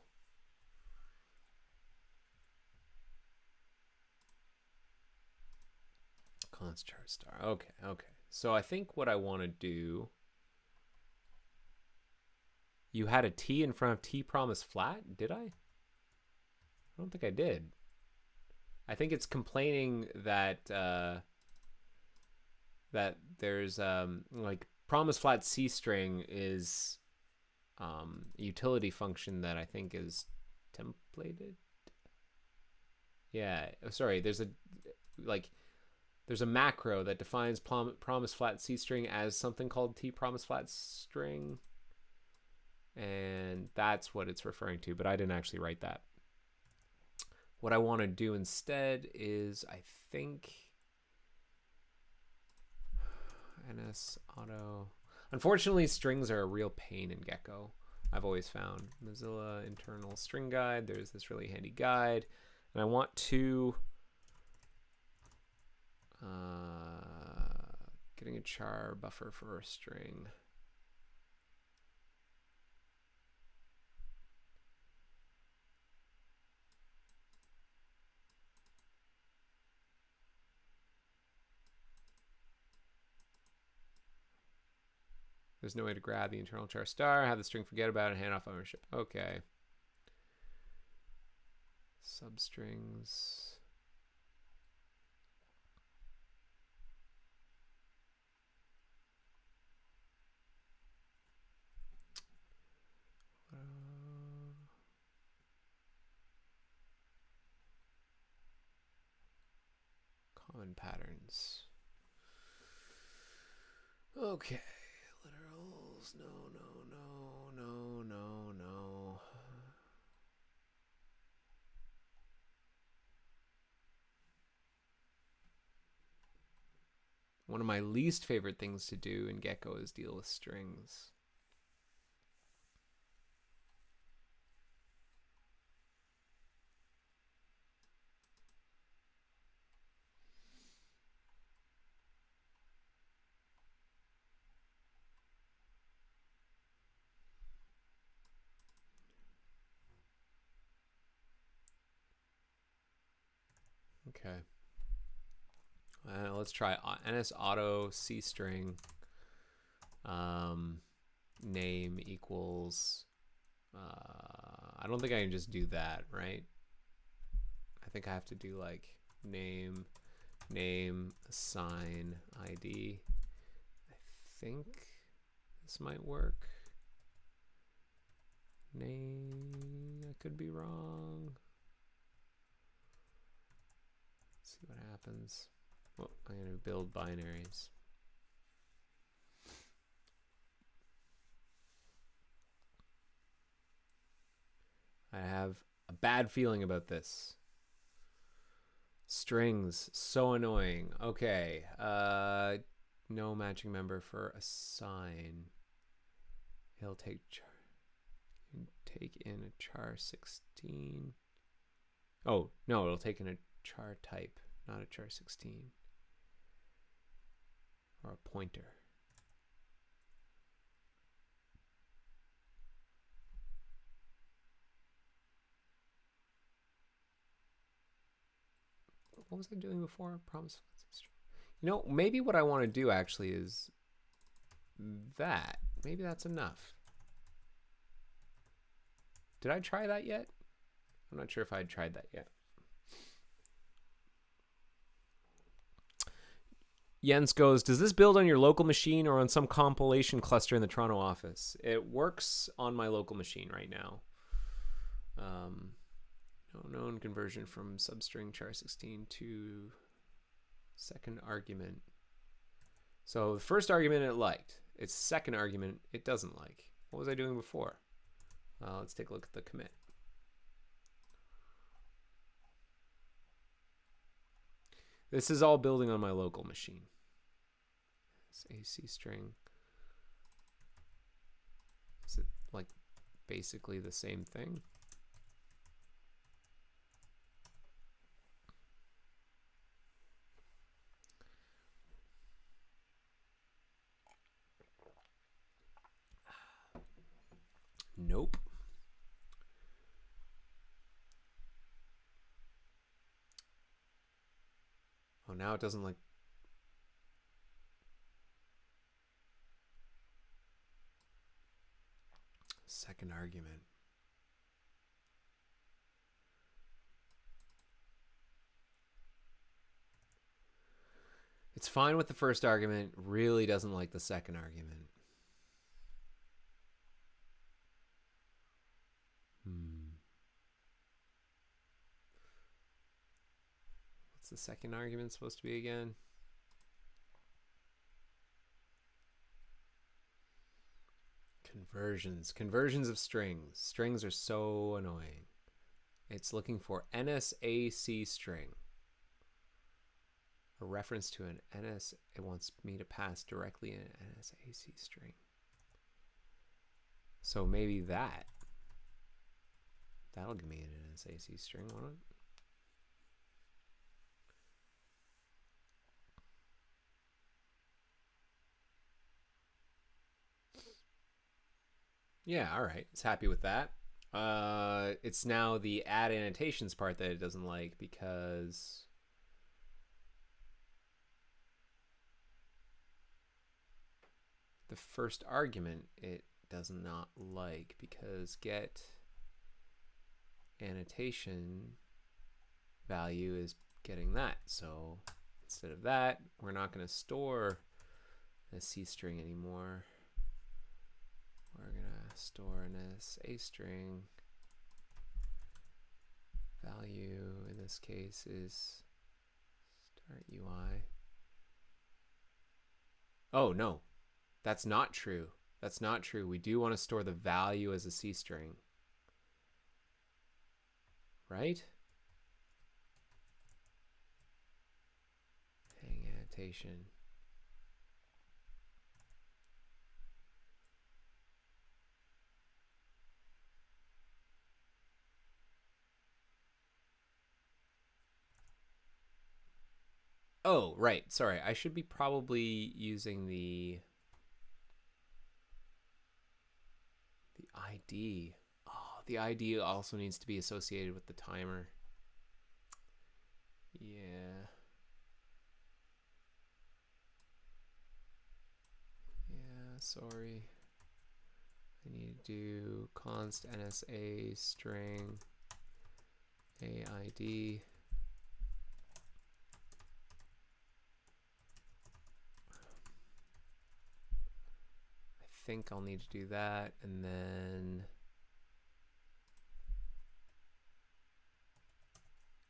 Const char star. Okay. So I think what I want to do. You had a T in front of T promise flat, did I? I don't think I did. I think it's complaining that that there's like promise flat C string is a utility function that I think is templated. Yeah, sorry. There's a macro that defines promise flat C string as something called T promise flat string, and that's what it's referring to. But I didn't actually write that. What I want to do instead is, I think, NS auto. Unfortunately, strings are a real pain in Gecko. I've always found Mozilla internal string guide. There's this really handy guide, and I want to getting a char buffer for a string. There's no way to grab the internal char star, have the string forget about it, hand off ownership. Okay. Substrings. Common patterns. Okay. Literals. No. One of my least favorite things to do in Gecko is deal with strings. Okay. Let's try NS auto C string name equals. I don't think I can just do that, right? I think I have to do like name assign ID. I think this might work. Name, I could be wrong. Let's see what happens. Well, I'm going to build binaries. I have a bad feeling about this. Strings, so annoying. Okay, no matching member for assign. He'll take in a char 16. Oh, no, it'll take in a char type, not a char 16. Or a pointer. What was I doing before? Promise. You know, maybe what I want to do actually is that. Maybe that's enough. Did I try that yet? I'm not sure if I'd tried that yet. Jens goes, does this build on your local machine or on some compilation cluster in the Toronto office? It works on my local machine right now. No known conversion from substring char16 to second argument. So the first argument it liked. Its second argument it doesn't like. What was I doing before? Let's take a look at the commit. This is all building on my local machine. It's AC string. Is it like basically the same thing? Nope. Oh, now it doesn't like. Second argument. It's fine with the first argument, really doesn't like the second argument. What's the second argument supposed to be again? Conversions. Conversions of strings. Strings are so annoying. It's looking for NSAC string. A reference to an NS. It wants me to pass directly an NSAC string. So maybe that. That'll give me an NSAC string, won't it? Yeah, all right. It's happy with that. It's now the add annotations part that it doesn't like because the first argument it does not like because get annotation value is getting that. So instead of that, we're not going to store a C string anymore. We're going to store an SA string. Value in this case is start UI. Oh, no. That's not true. That's not true. We do want to store the value as a C string. Right? Hang annotation. Oh, right. Sorry. I should be probably using the ID. Oh, the ID also needs to be associated with the timer. Yeah. Yeah, sorry. I need to do const NSA string AID. I think I'll need to do that, and then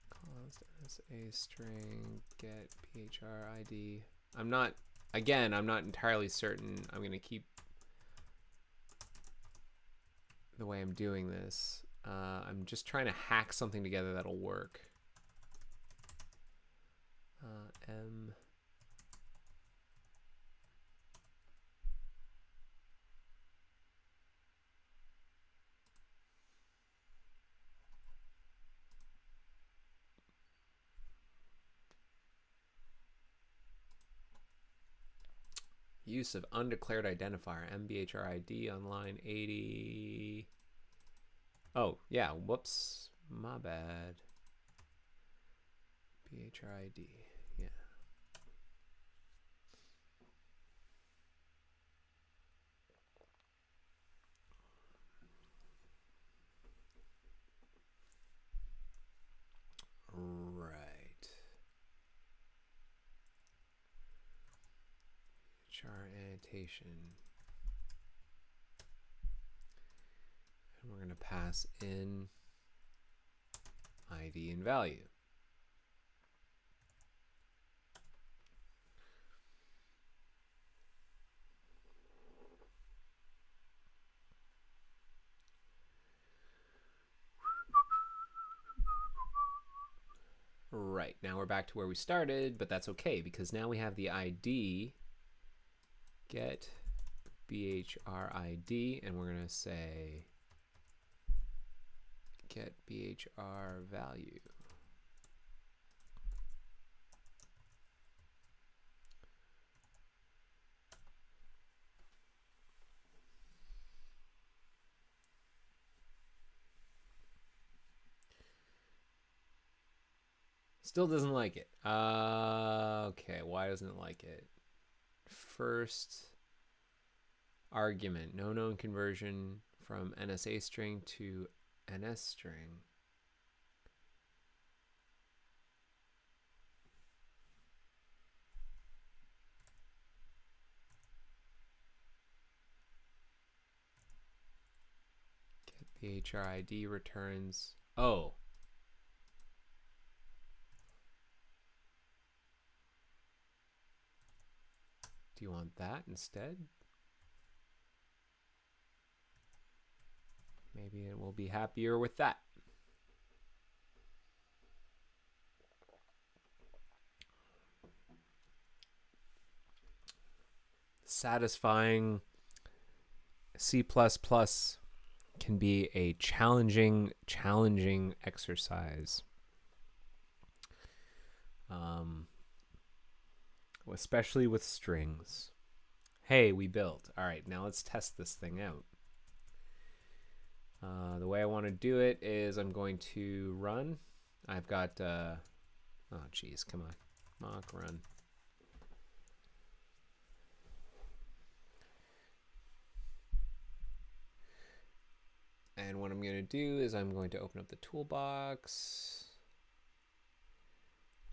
const NSA string get PHRID. I'm not entirely certain. I'm going to keep the way I'm doing this. I'm just trying to hack something together that'll work. M use of undeclared identifier, MBHRID on line 80. Oh, yeah, whoops, my bad. BHRID, yeah. BHR annotation. And we're going to pass in ID and value. Right, now we're back to where we started, but that's okay because now we have the ID, get BHR ID, and we're going to say get BHR value. Still doesn't like it. Okay, why doesn't it like it? First argument, no known conversion from NSA string to NS string. Get BHR ID returns. Oh. Do you want that instead? Maybe it will be happier with that. Satisfying C++ can be a challenging exercise. Especially with strings. Hey, we built. All right, now let's test this thing out. The way I want to do it is I'm going to run. I've got, oh geez, come on, mock run. And what I'm going to do is I'm going to open up the toolbox.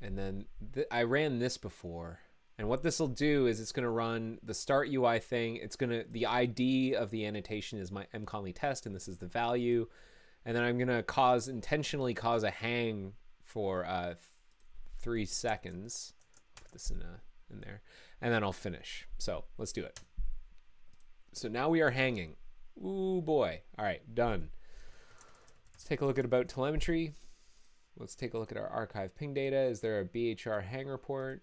And then I ran this before. And what this will do is it's going to run the start UI thing. It's going to, the ID of the annotation is my mconly test, and this is the value. And then I'm going to intentionally cause a hang for 3 seconds. Put this in there. And then I'll finish. So let's do it. So now we are hanging. Ooh boy. All right, done. Let's take a look at about telemetry. Let's take a look at our archive ping data. Is there a BHR hang report?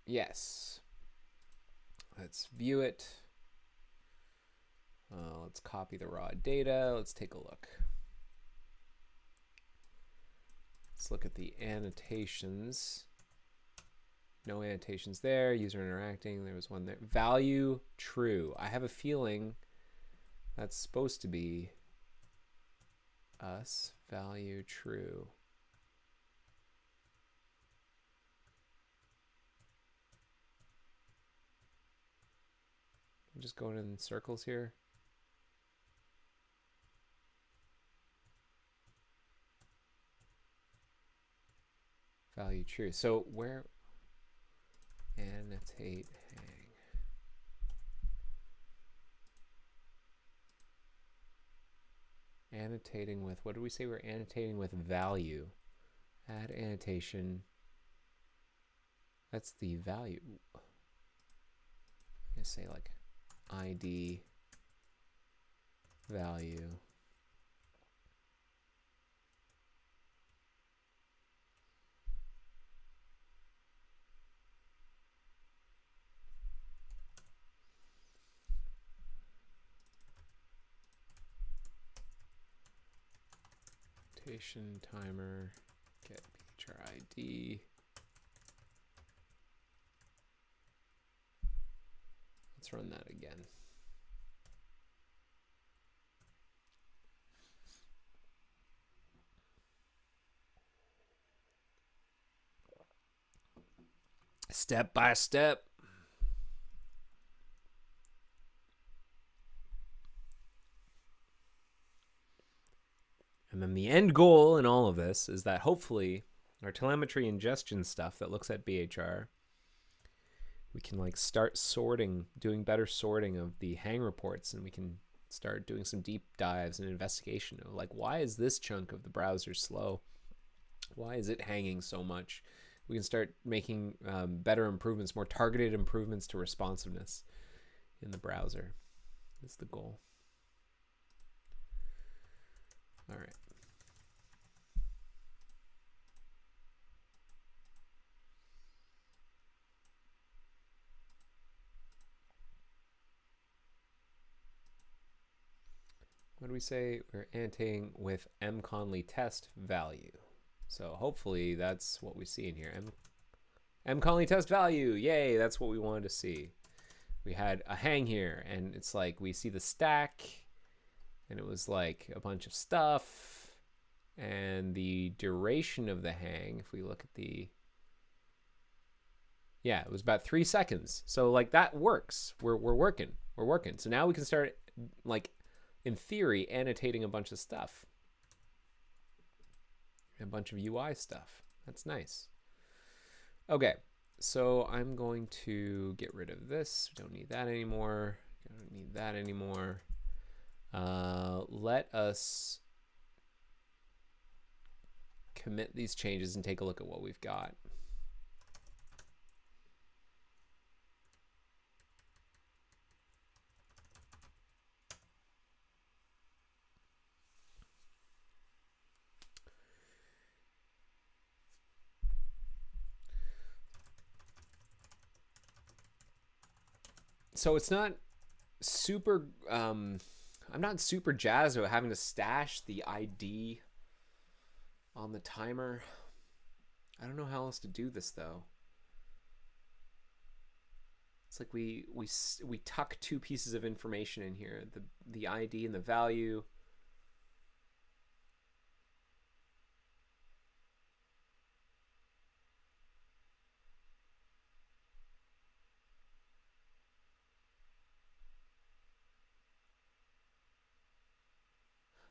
Yes. Let's view it. Let's copy the raw data. Let's take a look. Let's look at the annotations. No annotations there. User interacting. There was one there. Value true. I have a feeling that's supposed to be us. Value true. I'm just going in circles here. Value true. So where annotate hang. Annotating with, what did we say? We're annotating with value. Add annotation. That's the value. I'm gonna say like ID value. Annotation timer, get BHR ID. Let's run that again. Step by step. And then the end goal in all of this is that hopefully our telemetry ingestion stuff that looks at BHR we can like start sorting, doing better sorting of the hang reports, and we can start doing some deep dives and investigation of like, why is this chunk of the browser slow? Why is it hanging so much? We can start making better improvements, more targeted improvements to responsiveness in the browser. That's the goal. All right. What do we say? We're annotating with mconley test value. So hopefully that's what we see in here. mconley test value. Yay, that's what we wanted to see. We had a hang here, and it's like we see the stack, and it was like a bunch of stuff, and the duration of the hang, if we look at the, yeah, it was about 3 seconds. So like that works. We're working. So now we can start, like, in theory, annotating a bunch of stuff, a bunch of UI stuff. That's nice. Okay, so I'm going to get rid of this. We don't need that anymore. Don't need that anymore. Let us commit these changes and take a look at what we've got. So it's not super, I'm not super jazzed about having to stash the ID on the timer. I don't know how else to do this though. It's like we tuck two pieces of information in here, the ID and the value.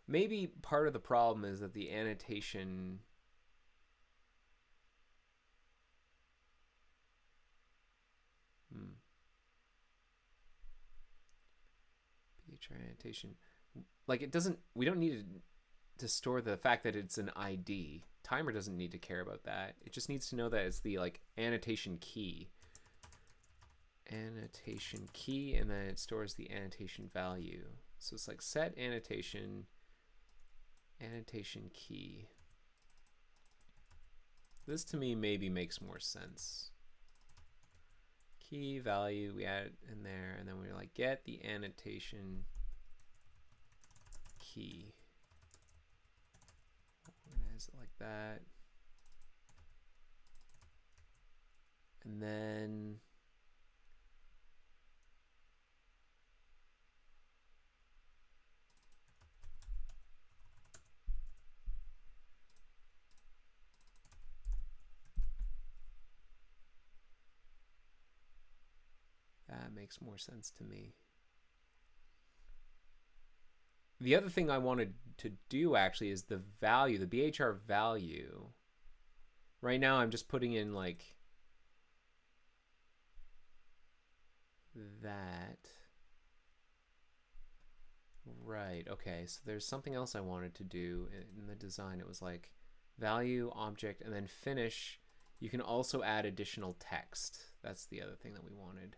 Maybe part of the problem is that the annotation PHR annotation, like it doesn't, we don't need to store the fact that it's an ID. Timer doesn't need to care about that. It just needs to know that it's the like annotation key, and then it stores the annotation value. So it's like set annotation key. This to me maybe makes more sense. Key value, we add it in there, and then we're like, get the annotation key. Organize it like that. And then that makes more sense to me. The other thing I wanted to do actually is the value, the BHR value. Right now I'm just putting in like that. Right, okay, so there's something else I wanted to do in the design. It was like value, object, and then finish. You can also add additional text. That's the other thing that we wanted.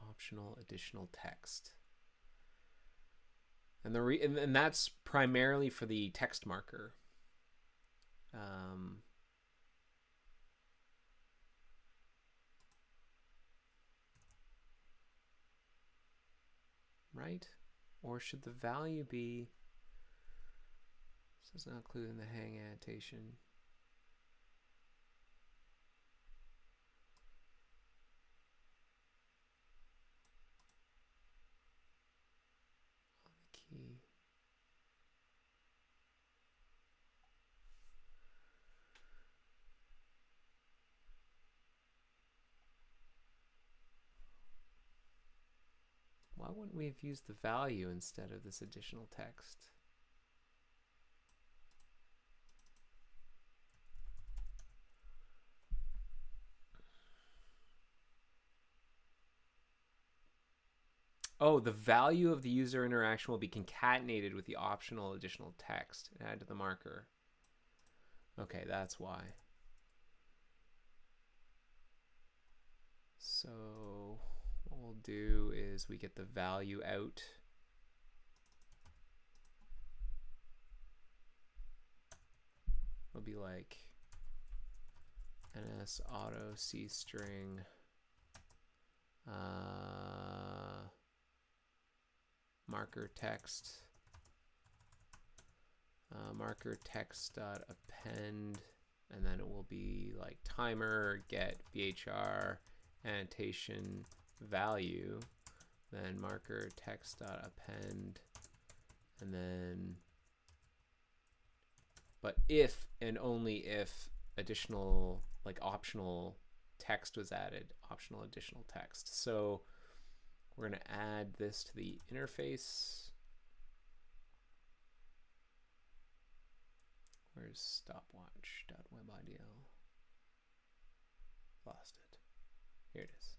Optional additional text. And and that's primarily for the text marker. Right? Or should the value be, this is not included in the hang annotation. On the key. Why wouldn't we have used the value instead of this additional text? Oh, the value of the user interaction will be concatenated with the optional additional text. Add to the marker. Okay, that's why. So what we'll do is we get the value out. It'll be like ns auto c string marker text marker text dot append, and then it will be like timer get bhr annotation value, then marker text dot append, and then but if and only if additional, like optional text was added, optional additional text. So we're going to add this to the interface. Where's stopwatch.webidl? Lost it. Here it is.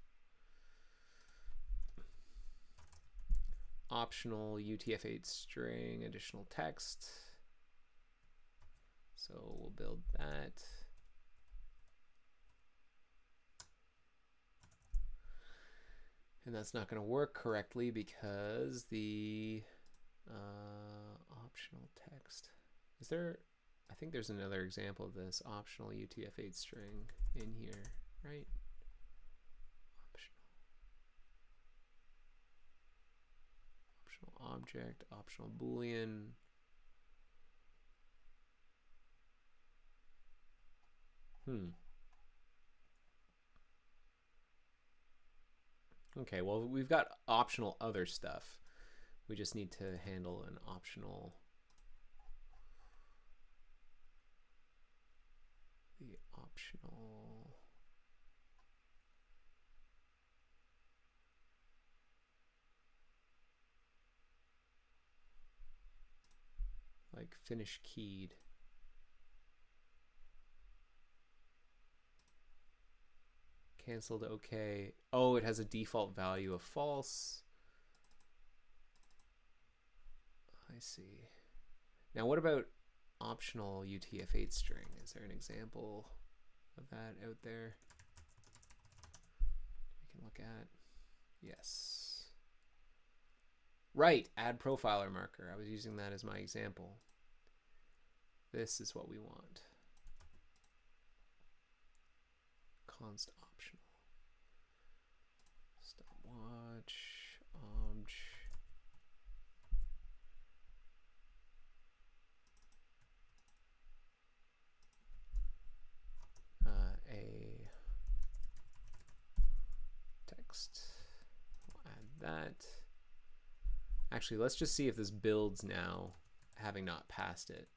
Optional UTF-8 string additional text. So we'll build that. And that's not going to work correctly because the optional text. Is there, I think there's another example of this optional UTF-8 string in here, right? Optional object, optional Boolean. Okay, well, we've got optional other stuff. We just need to handle an optional, the optional, like finish keyed. Cancelled, okay. Oh, it has a default value of false. I see. Now what about optional UTF-8 string? Is there an example of that out there we can look at? Yes. Right, add profiler marker. I was using that as my example. This is what we want. Const optional. Stopwatch, obj. A text. We'll add that. Actually, let's just see if this builds now, having not passed it.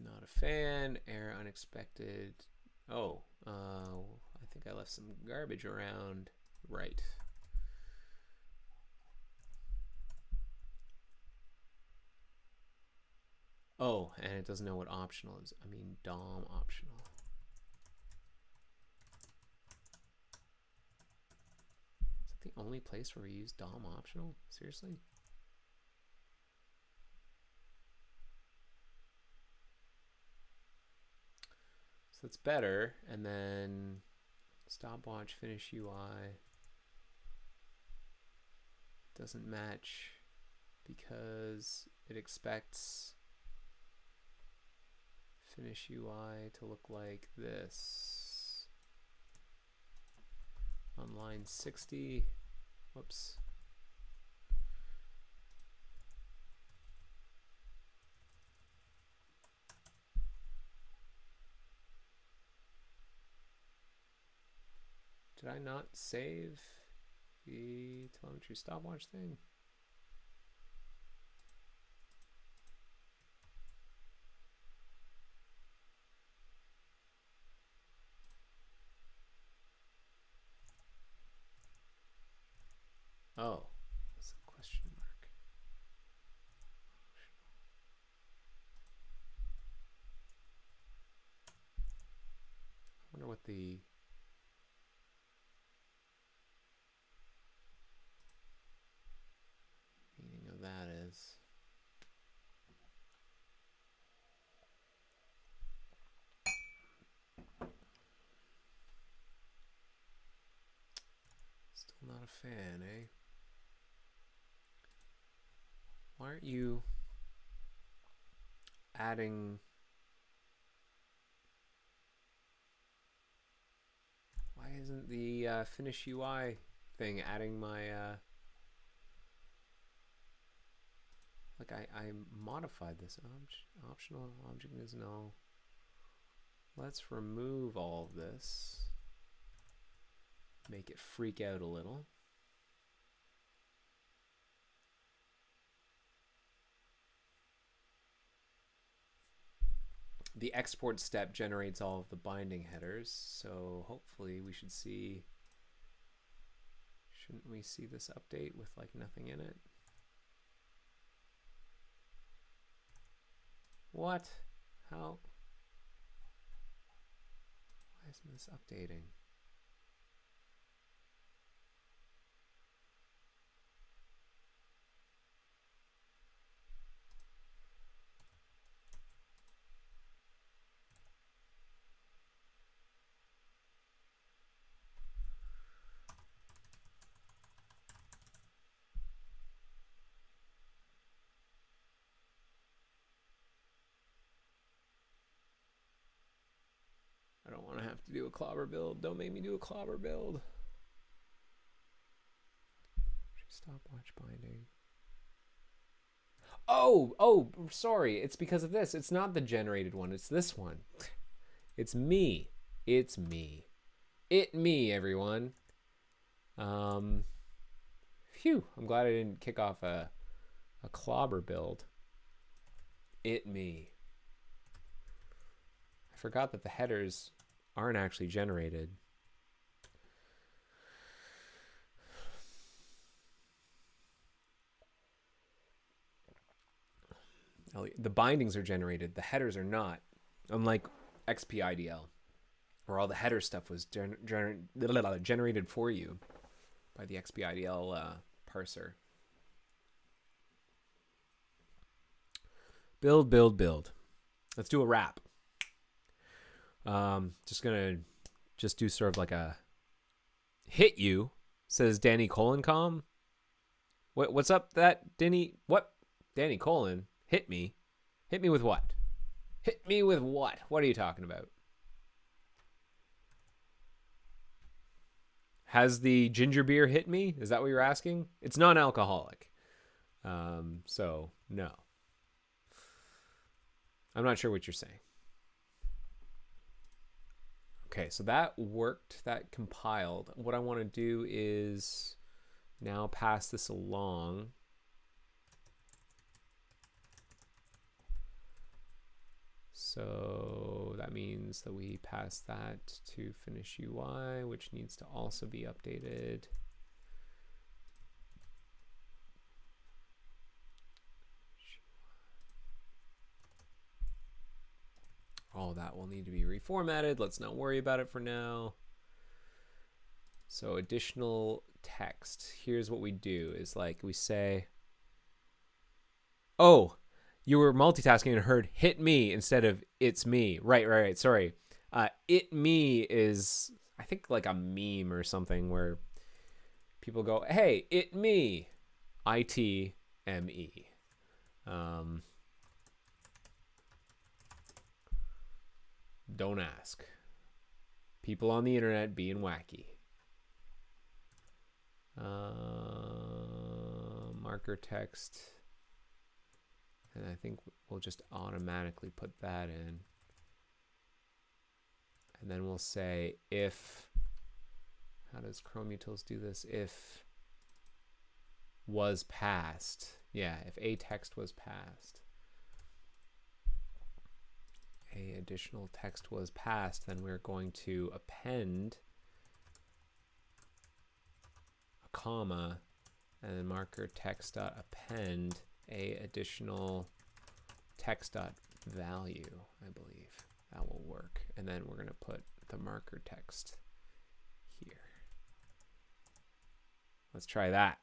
Not a fan, error unexpected. Oh, I think I left some garbage around. Right. Oh, and it doesn't know what optional is. I mean, DOM optional. Is that the only place where we use DOM optional? Seriously? So it's better. And then stopwatch finish UI doesn't match because it expects finish UI to look like this. On line 60, whoops. Did I not save the telemetry stopwatch thing? Oh, that's a question mark. fan, eh? Why aren't you adding... Why isn't the Finish UI thing adding my... Like, I modified this. Optional object is no. Let's remove all of this. Make it freak out a little. The export step generates all of the binding headers, so hopefully we should see... Shouldn't we see this update with like nothing in it? What? How? Why isn't this updating? I don't want to have to do a clobber build. Don't make me do a clobber build. Stopwatch binding. Oh, sorry. It's because of this. It's not the generated one. It's this one. It's me. It's me. It me, everyone. Phew. I'm glad I didn't kick off a clobber build. It me. I forgot that the headers aren't actually generated. The bindings are generated, the headers are not. Unlike XPIDL, where all the header stuff was generated for you by the XPIDL parser. Build. Let's do a wrap. Just gonna do sort of like a hit you, says Danny Coloncom. What's up that Danny? What? Danny Colon? Hit me? Hit me with what? Hit me with what? What are you talking about? Has the ginger beer hit me? Is that what you're asking? It's non-alcoholic. So no. I'm not sure what you're saying. Okay, so that worked, that compiled. What I want to do is now pass this along. So that means that we pass that to Finish UI, which needs to also be updated. All that will need to be reformatted. Let's not worry about it for now. So additional text. Here's what we do is like we say, oh, you were multitasking and heard hit me instead of it's me. Right. Sorry. It me is, I think, like a meme or something where people go, hey, it me. I-T-M-E. Don't ask. People on the internet being wacky. Marker text. And I think we'll just automatically put that in. And then we'll say if, how does Chrome Utils do this? If was passed. Yeah, if a text was passed. A additional text was passed, then we're going to append a comma and then marker text dot append a additional text dot value. I believe that will work, and then we're going to put the marker text here. Let's try that.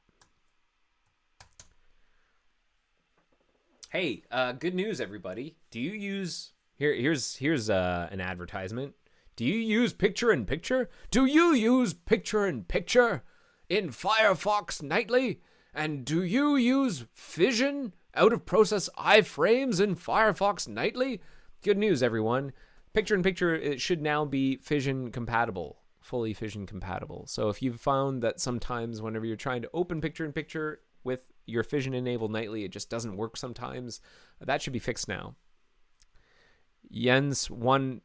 Hey, good news, everybody. Do you use Here's an advertisement. Do you use picture-in-picture? Do you use picture-in-picture? in Firefox nightly? And do you use Fission out-of-process iframes in Firefox nightly? Good news, everyone. Picture-in-picture, it should now be Fission compatible, fully Fission compatible. So if you've found that sometimes whenever you're trying to open picture-in-picture with your Fission enabled nightly, it just doesn't work sometimes, that should be fixed now. Jens10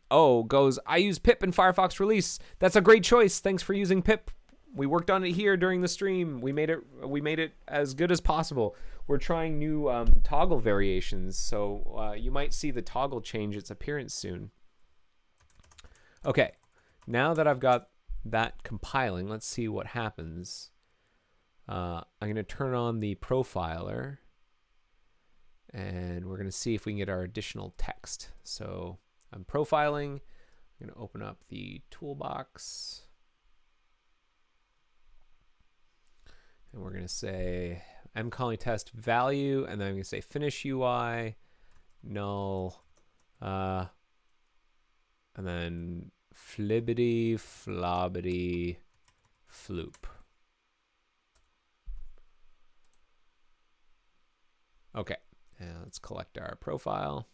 goes, I use pip in Firefox release. That's a great choice. Thanks for using pip. We worked on it here during the stream. We made it as good as possible. We're trying new toggle variations, so you might see the toggle change its appearance soon. Okay, now that I've got that compiling, let's see what happens. I'm going to turn on the profiler, and we're going to see if we can get our additional text. So I'm profiling. I'm going to open up the toolbox. And we're going to say mcalling test value, and then I'm going to say finish UI, null, and then flibbity flobbity floop. Okay, now let's collect our profile.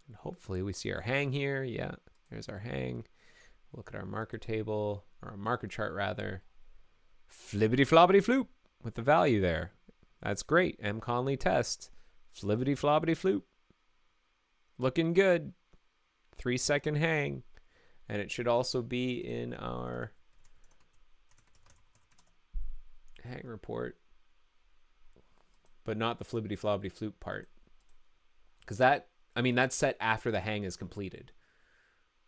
And hopefully we see our hang here. Yeah, there's our hang. Look at our marker table, or our marker chart rather. Flibbity flobbity floop with the value there. That's great. mconley test. Flibbity flobbity floop. Looking good. 3-second hang. And it should also be in our hang report, but not the flibbity flobbity floop part. Because that's set after the hang is completed.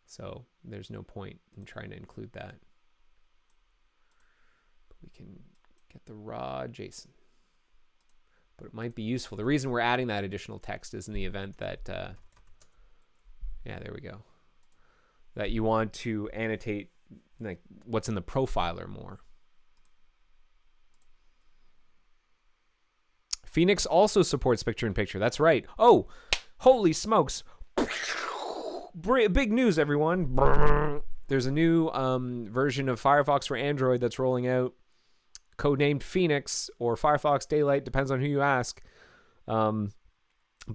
So there's no point in trying to include that. But we can get the raw JSON. But it might be useful. The reason we're adding that additional text is in the event that, yeah, there we go. That you want to annotate like what's in the profiler more. Phoenix also supports picture-in-picture. That's right. Oh, holy smokes. Big news, everyone. There's a new version of Firefox for Android that's rolling out, codenamed Phoenix or Firefox Daylight, depends on who you ask. But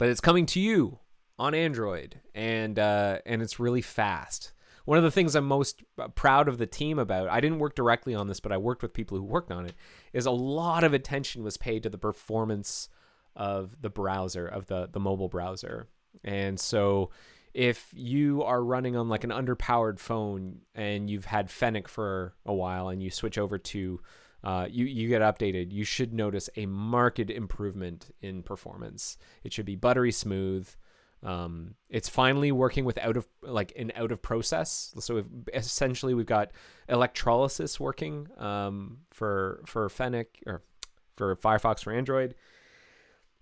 it's coming to you on Android, and it's really fast. One of the things I'm most proud of the team about, I didn't work directly on this, but I worked with people who worked on it, is a lot of attention was paid to the performance of the browser, of the mobile browser. And so if you are running on like an underpowered phone and you've had Fennec for a while and you switch over to you get updated, you should notice a marked improvement in performance. It should be buttery smooth. It's finally working with out of process. So essentially we've got electrolysis working for Fennec, or for Firefox for Android.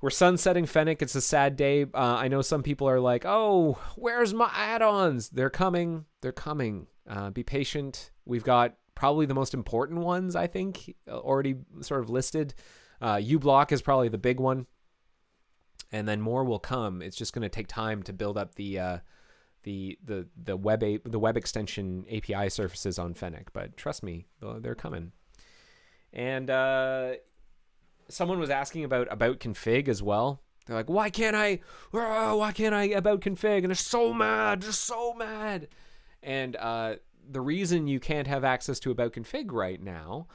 We're sunsetting Fennec. It's a sad day. I know some people are like, oh, where's my add-ons? They're coming. They're coming. Be patient. We've got probably the most important ones, I think, already sort of listed. uBlock is probably the big one. And then more will come. It's just going to take time to build up the web extension API surfaces on Fennec. But trust me, they're coming. And someone was asking about config as well. They're like, why can't I about config? And they're so mad. And the reason you can't have access to about config right now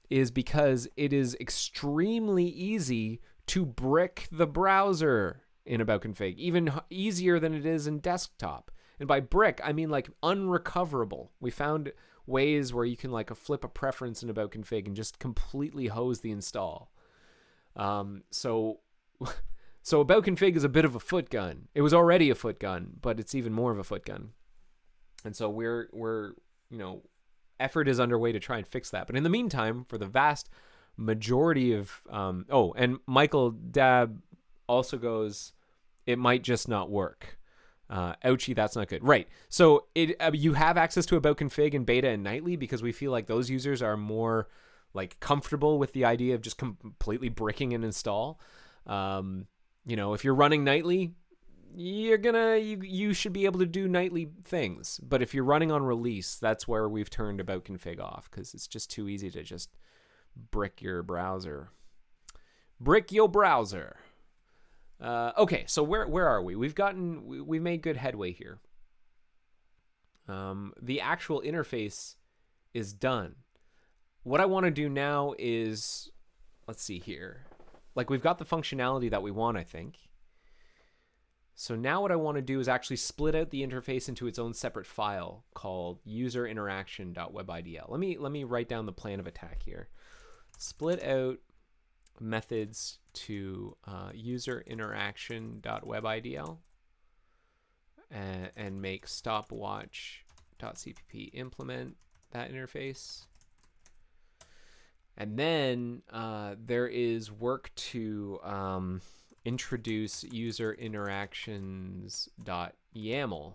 is because it is extremely easy to brick the browser in about config, even easier than it is in desktop. And by brick, I mean like unrecoverable. We found ways where you can like flip a preference in about config and just completely hose the install. So about config is a bit of a foot gun. It was already a foot gun, but it's even more of a foot gun. And so we're effort is underway to try and fix that. But in the meantime, for the vast majority of and Michael Dab also goes, it might just not work. Ouchie, that's not good. Right. So you have access to about config in beta and nightly because we feel like those users are more like comfortable with the idea of just completely bricking an install. If you're running nightly, you should be able to do nightly things. But if you're running on release, that's where we've turned about config off, because it's just too easy to just brick your browser. Brick your browser. Okay, so where are we? We've made good headway here. The actual interface is done. What I want to do now is, let's see here. Like, we've got the functionality that we want, I think. So now what I want to do is actually split out the interface into its own separate file called userinteraction.webidl. Let me write down the plan of attack here. Split out methods to userinteraction.webidl and make stopwatch.cpp implement that interface. And then there is work to introduce userinteractions.yaml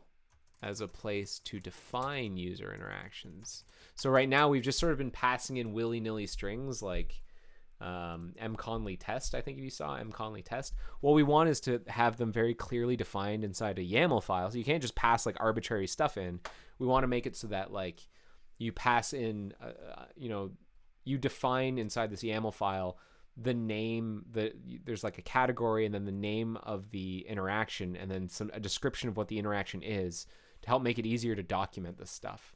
as a place to define user interactions. So right now we've just sort of been passing in willy-nilly strings like mconley test. I think if you saw mconley test, what we want is to have them very clearly defined inside a YAML file. So you can't just pass like arbitrary stuff in. We want to make it so that like you pass in, you define inside this YAML file the name, there's like a category and then the name of the interaction and then a description of what the interaction is to help make it easier to document this stuff.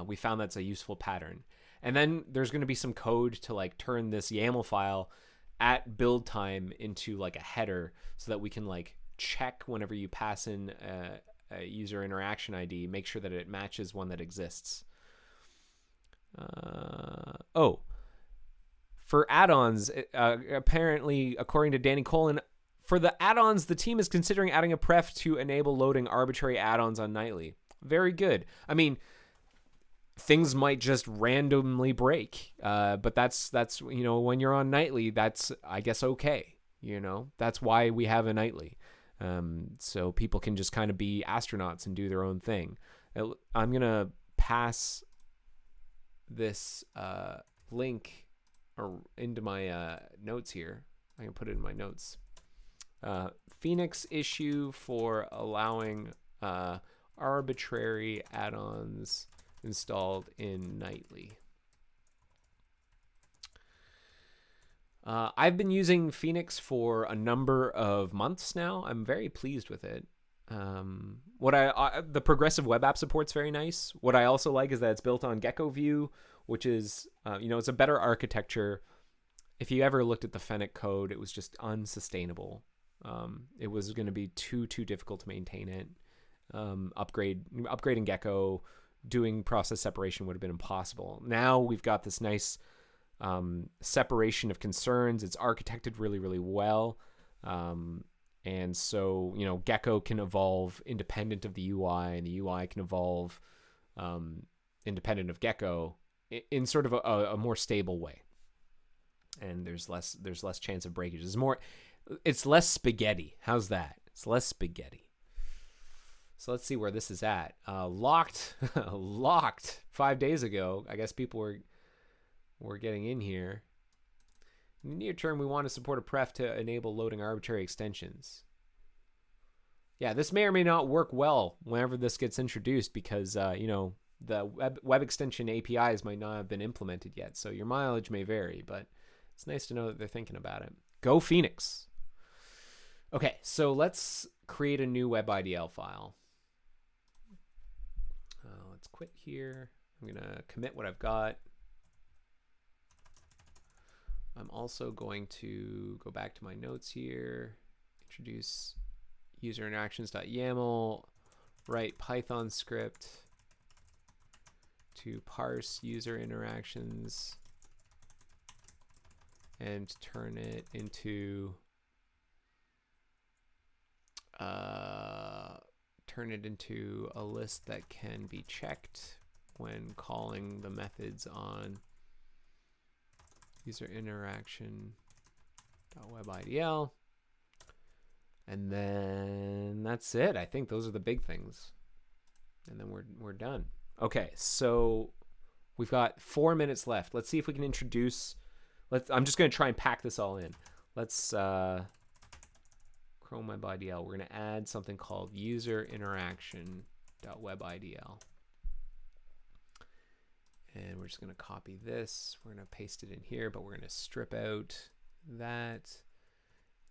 We found that's a useful pattern. And then there's going to be some code to like turn this YAML file at build time into like a header so that we can like check whenever you pass in a user interaction ID, make sure that it matches one that exists. For add-ons, apparently, according to Danny Colin, for the add-ons, the team is considering adding a pref to enable loading arbitrary add-ons on Nightly. Very good. I mean, things might just randomly break, but that's when you're on Nightly, that's, I guess, okay. That's why we have a Nightly. So people can just kind of be astronauts and do their own thing. I'm going to pass this link into my notes here. I can put it in my notes. Phoenix issue for allowing arbitrary add-ons installed in Nightly. I've been using Phoenix for a number of months now. I'm very pleased with it. The progressive web app support's very nice. What I also like is that it's built on Gecko View, which is, it's a better architecture. If you ever looked at the Fennec code, it was just unsustainable. It was going to be too difficult to maintain it. Upgrading Gecko, doing process separation would have been impossible. Now we've got this nice separation of concerns. It's architected really, really well. And so, Gecko can evolve independent of the UI, and the UI can evolve independent of Gecko in sort of a more stable way. And there's less chance of breakage. It's less spaghetti. How's that? It's less spaghetti. So let's see where this is at. Locked 5 days ago. I guess people were getting in here. In the near term, we want to support a pref to enable loading arbitrary extensions. Yeah, this may or may not work well whenever this gets introduced because, the web extension APIs might not have been implemented yet. So your mileage may vary, but it's nice to know that they're thinking about it. Go Phoenix. Okay, so let's create a new WebIDL file. Let's quit here. I'm going to commit what I've got. I'm also going to go back to my notes here, introduce userinteractions.yaml, write Python script to parse user interactions and turn it into a list that can be checked when calling the methods on user interaction.webidl. And then that's it. I think those are the big things. And then we're done. Okay, so we've got 4 minutes left. Let's see if we can introduce. I'm just going to try and pack this all in. Let's Chrome WebIDL, we're going to add something called user interaction.webidl. And we're just going to copy this. We're going to paste it in here, but we're going to strip out that.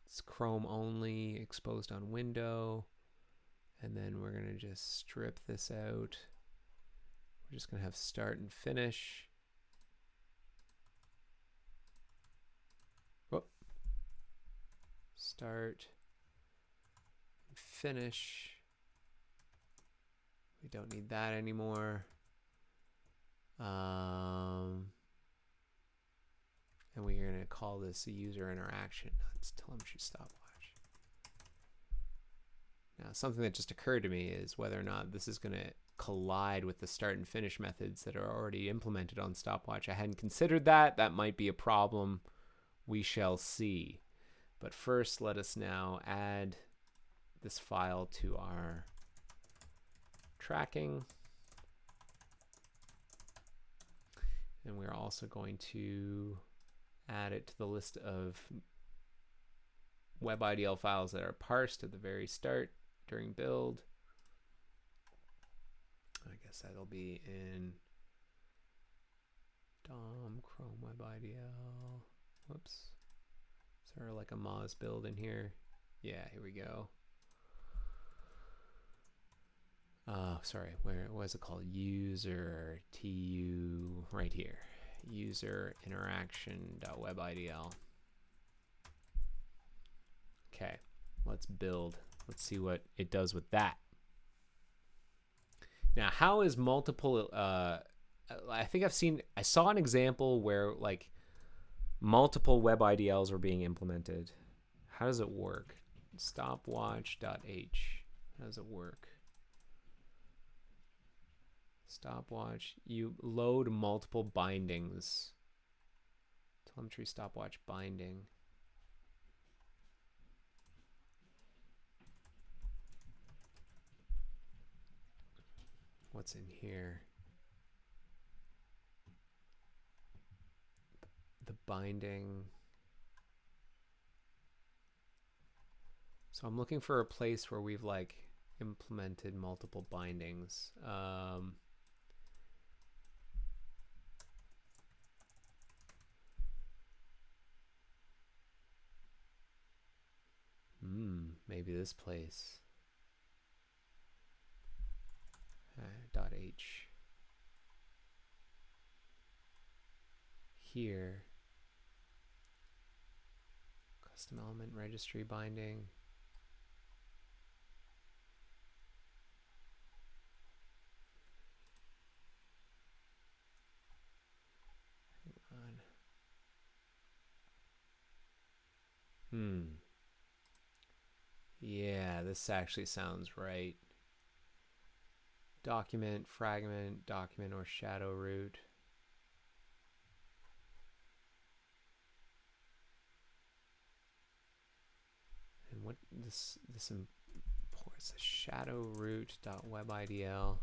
It's Chrome only, exposed on window. And then we're going to just strip this out. We're just going to have start and finish. Whoop. Start and finish. We don't need that anymore. And we're going to call this a user interaction. It's Telemetry Stopwatch. Now, something that just occurred to me is whether or not this is going to collide with the start and finish methods that are already implemented on Stopwatch. I hadn't considered that. That might be a problem. We shall see. But first, let us now add this file to our tracking. And we're also going to add it to the list of WebIDL files that are parsed at the very start during build. I guess that'll be in DOM, Chrome WebIDL. Whoops. Is there like a Moz build in here? Yeah, here we go. Sorry, where was it called? User TU right here. User interaction.webidl. Okay, let's build. Let's see what it does with that. Now, how is multiple? I think I saw an example where like multiple WebIDLs were being implemented. How does it work? Stopwatch.h. How does it work? Stopwatch, you load multiple bindings. Telemetry stopwatch binding. What's in here? The binding. So I'm looking for a place where we've like implemented multiple bindings. Maybe this place. .h. Here. Custom element registry binding. Hang on. Yeah, this actually sounds right. Document, fragment, document, or shadow root. And what this imports a shadow root.webidl,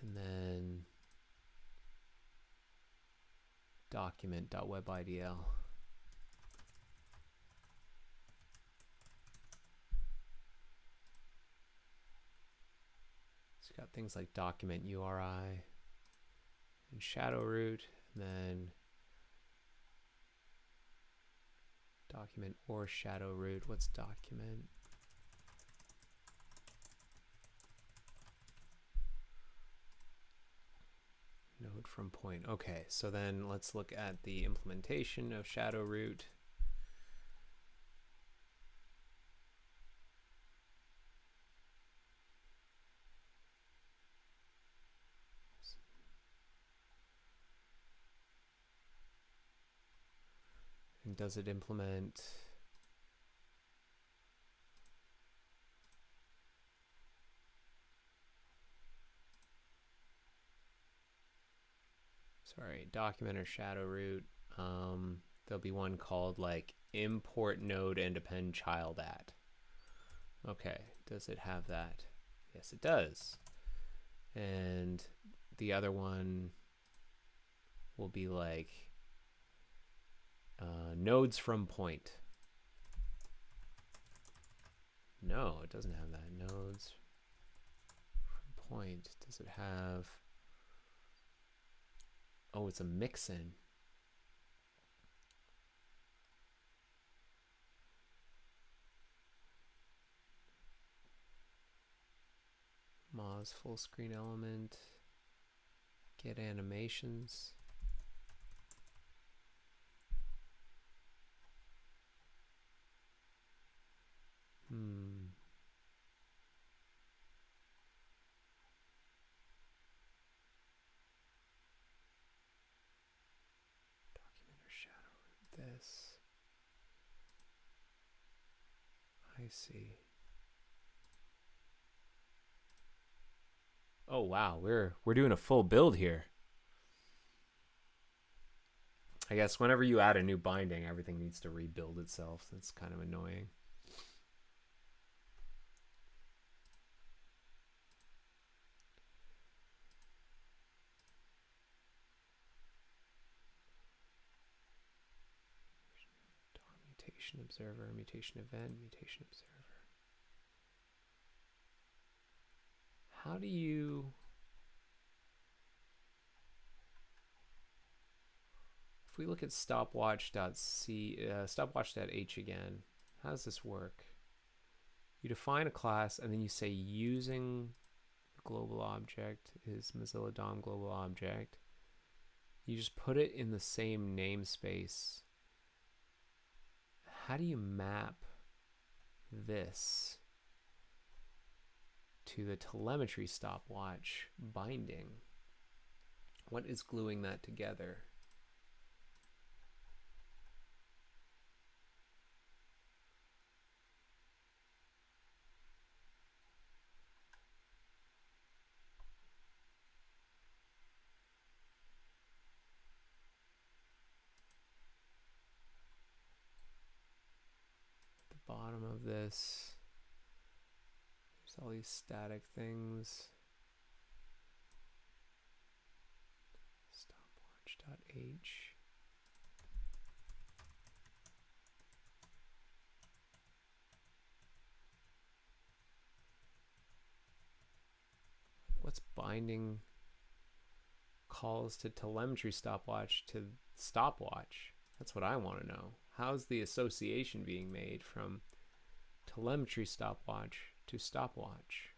and then document.webidl. It's got things like document URI and shadow root, and then document or shadow root. What's document? Node from point. Okay, so then let's look at the implementation of shadow root. And does it implement? Sorry, document or shadow root. There'll be one called like import node and append child at. Okay, does it have that? Yes, it does. And the other one will be like nodes from point. No, it doesn't have that. Nodes from point. Does it have... Oh, it's a mix-in. Moz full screen element. Get animations. Document or shadow root this. I see. Oh wow, we're doing a full build here. I guess whenever you add a new binding, everything needs to rebuild itself. That's kind of annoying. Mutation observer, mutation event, mutation observer. How do you... If we look at stopwatch.h again, how does this work? You define a class and then you say using the global object is Mozilla DOM global object. You just put it in the same namespace. How do you map this to the telemetry stopwatch binding? What is gluing that together? Bottom of this, there's all these static things. Stopwatch.h. What's binding calls to telemetry stopwatch to stopwatch? That's what I want to know. How's the association being made from telemetry stopwatch to stopwatch?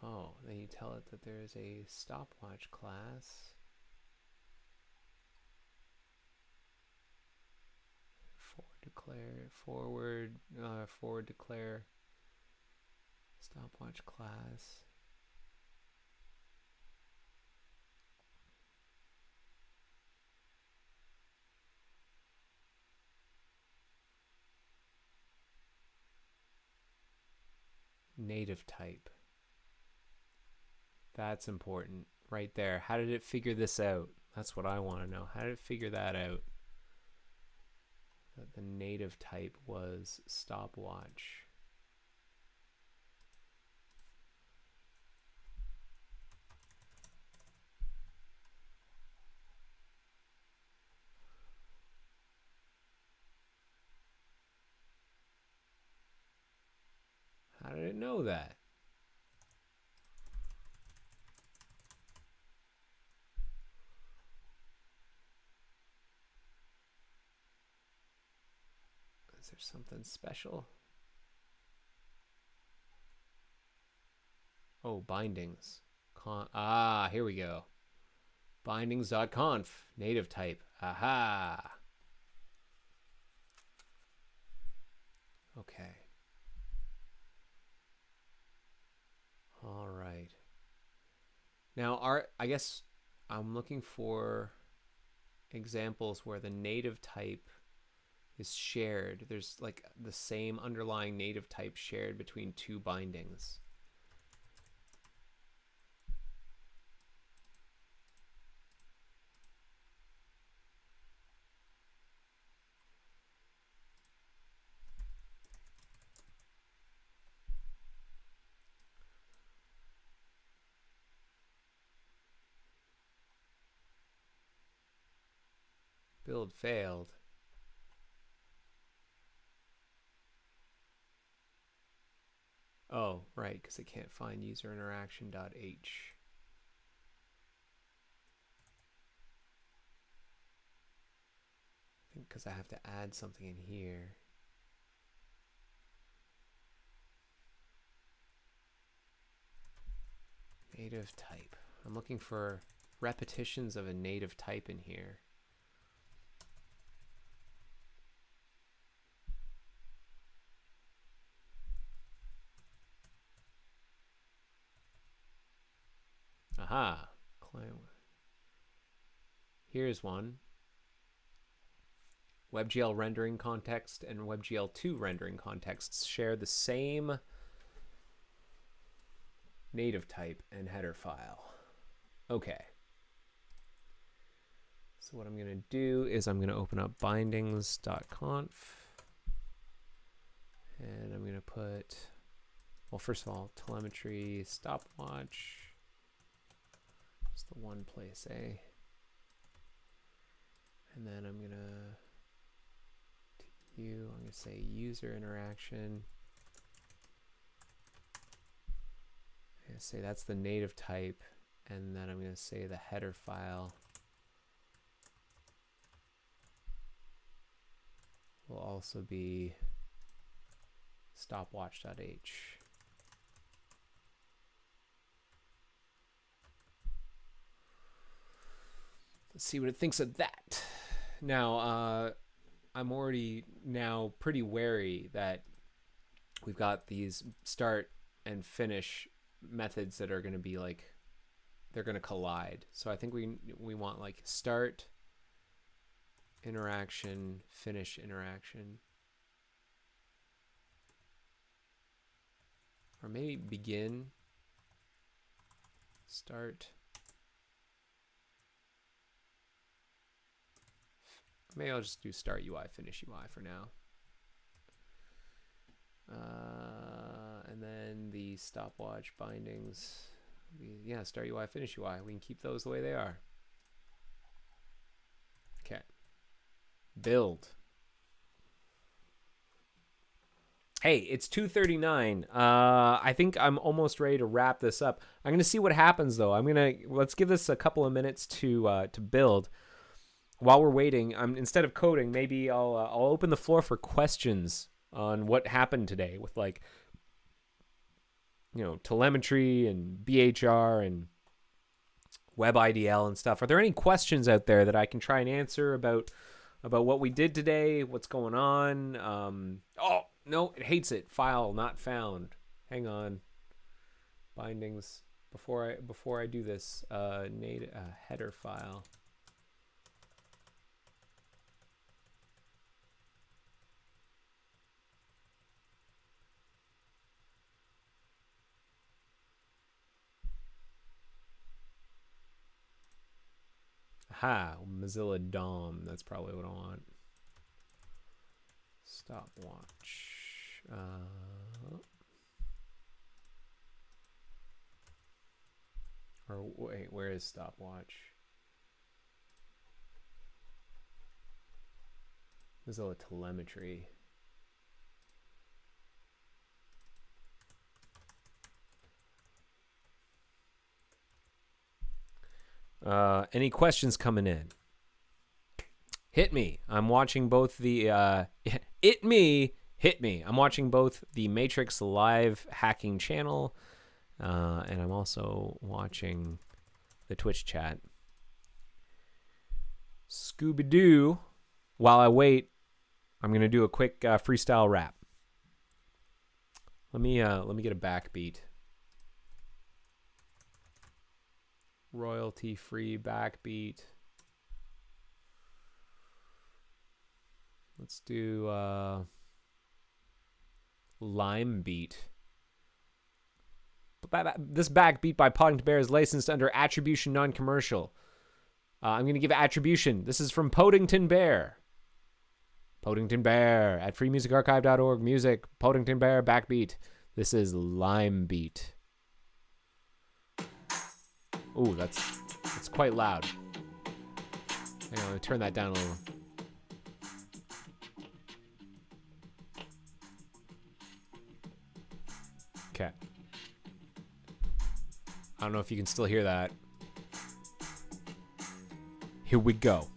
Oh, then you tell it that there is a stopwatch class. Forward declare stopwatch class. Native type. That's important right there. How did it figure this out? That's what I want to know. How did it figure that out? That the native type was stopwatch. How did it know that? Is there something special? Oh, bindings. Here we go. Bindings.conf, native type. Aha. Okay. All right. Now, I guess I'm looking for examples where the native type is shared. There's like the same underlying native type shared between two bindings. Build failed. Oh, right, because it can't find user interaction.h. I think because I have to add something in here. Native type. I'm looking for repetitions of a native type in here. Aha. Here's one. WebGL rendering context and WebGL2 rendering contexts share the same native type and header file. Okay. So what I'm going to do is I'm going to open up bindings.conf. And I'm going to put, well, first of all, telemetry stopwatch. Just the one place, eh? And then I'm going to I'm going to say user interaction. I'm going to say that's the native type. And then I'm going to say the header file will also be stopwatch.h. Let's see what it thinks of that. Now, I'm already now pretty wary that we've got these start and finish methods that are going to be like, they're going to collide. So I think we want like start interaction, finish interaction. Or maybe begin, start. Maybe I'll just do start UI, finish UI for now. And then the stopwatch bindings, yeah, start UI, finish UI. We can keep those the way they are. Okay. Build. Hey, it's 2:39. I think I'm almost ready to wrap this up. I'm gonna see what happens though. Let's give this a couple of minutes to build. While we're waiting, instead of coding, maybe I'll open the floor for questions on what happened today with, like, you know, telemetry and BHR and WebIDL and stuff. Are there any questions out there that I can try and answer about what we did today? What's going on? Oh no, it hates it. File not found. Hang on. Bindings. Before I do this, header file. Aha, Mozilla DOM. That's probably what I want. Stopwatch. Or wait, where is stopwatch? Mozilla telemetry. Any questions coming in? Hit me. I'm watching both the hit me. I'm watching both the Matrix live hacking channel, and I'm also watching the Twitch chat. Scooby-Doo. While I wait, I'm gonna do a quick freestyle rap. Let me get a backbeat. Royalty-free backbeat. Let's do Lime Beat. This backbeat by Poddington Bear is licensed under attribution non-commercial. I'm going to give attribution. This is from Poddington Bear. Poddington Bear at freemusicarchive.org. Music. Poddington Bear backbeat. This is Lime Beat. Ooh, that's quite loud. Hang on, let me turn that down a little. Okay. I don't know if you can still hear that. Here we go.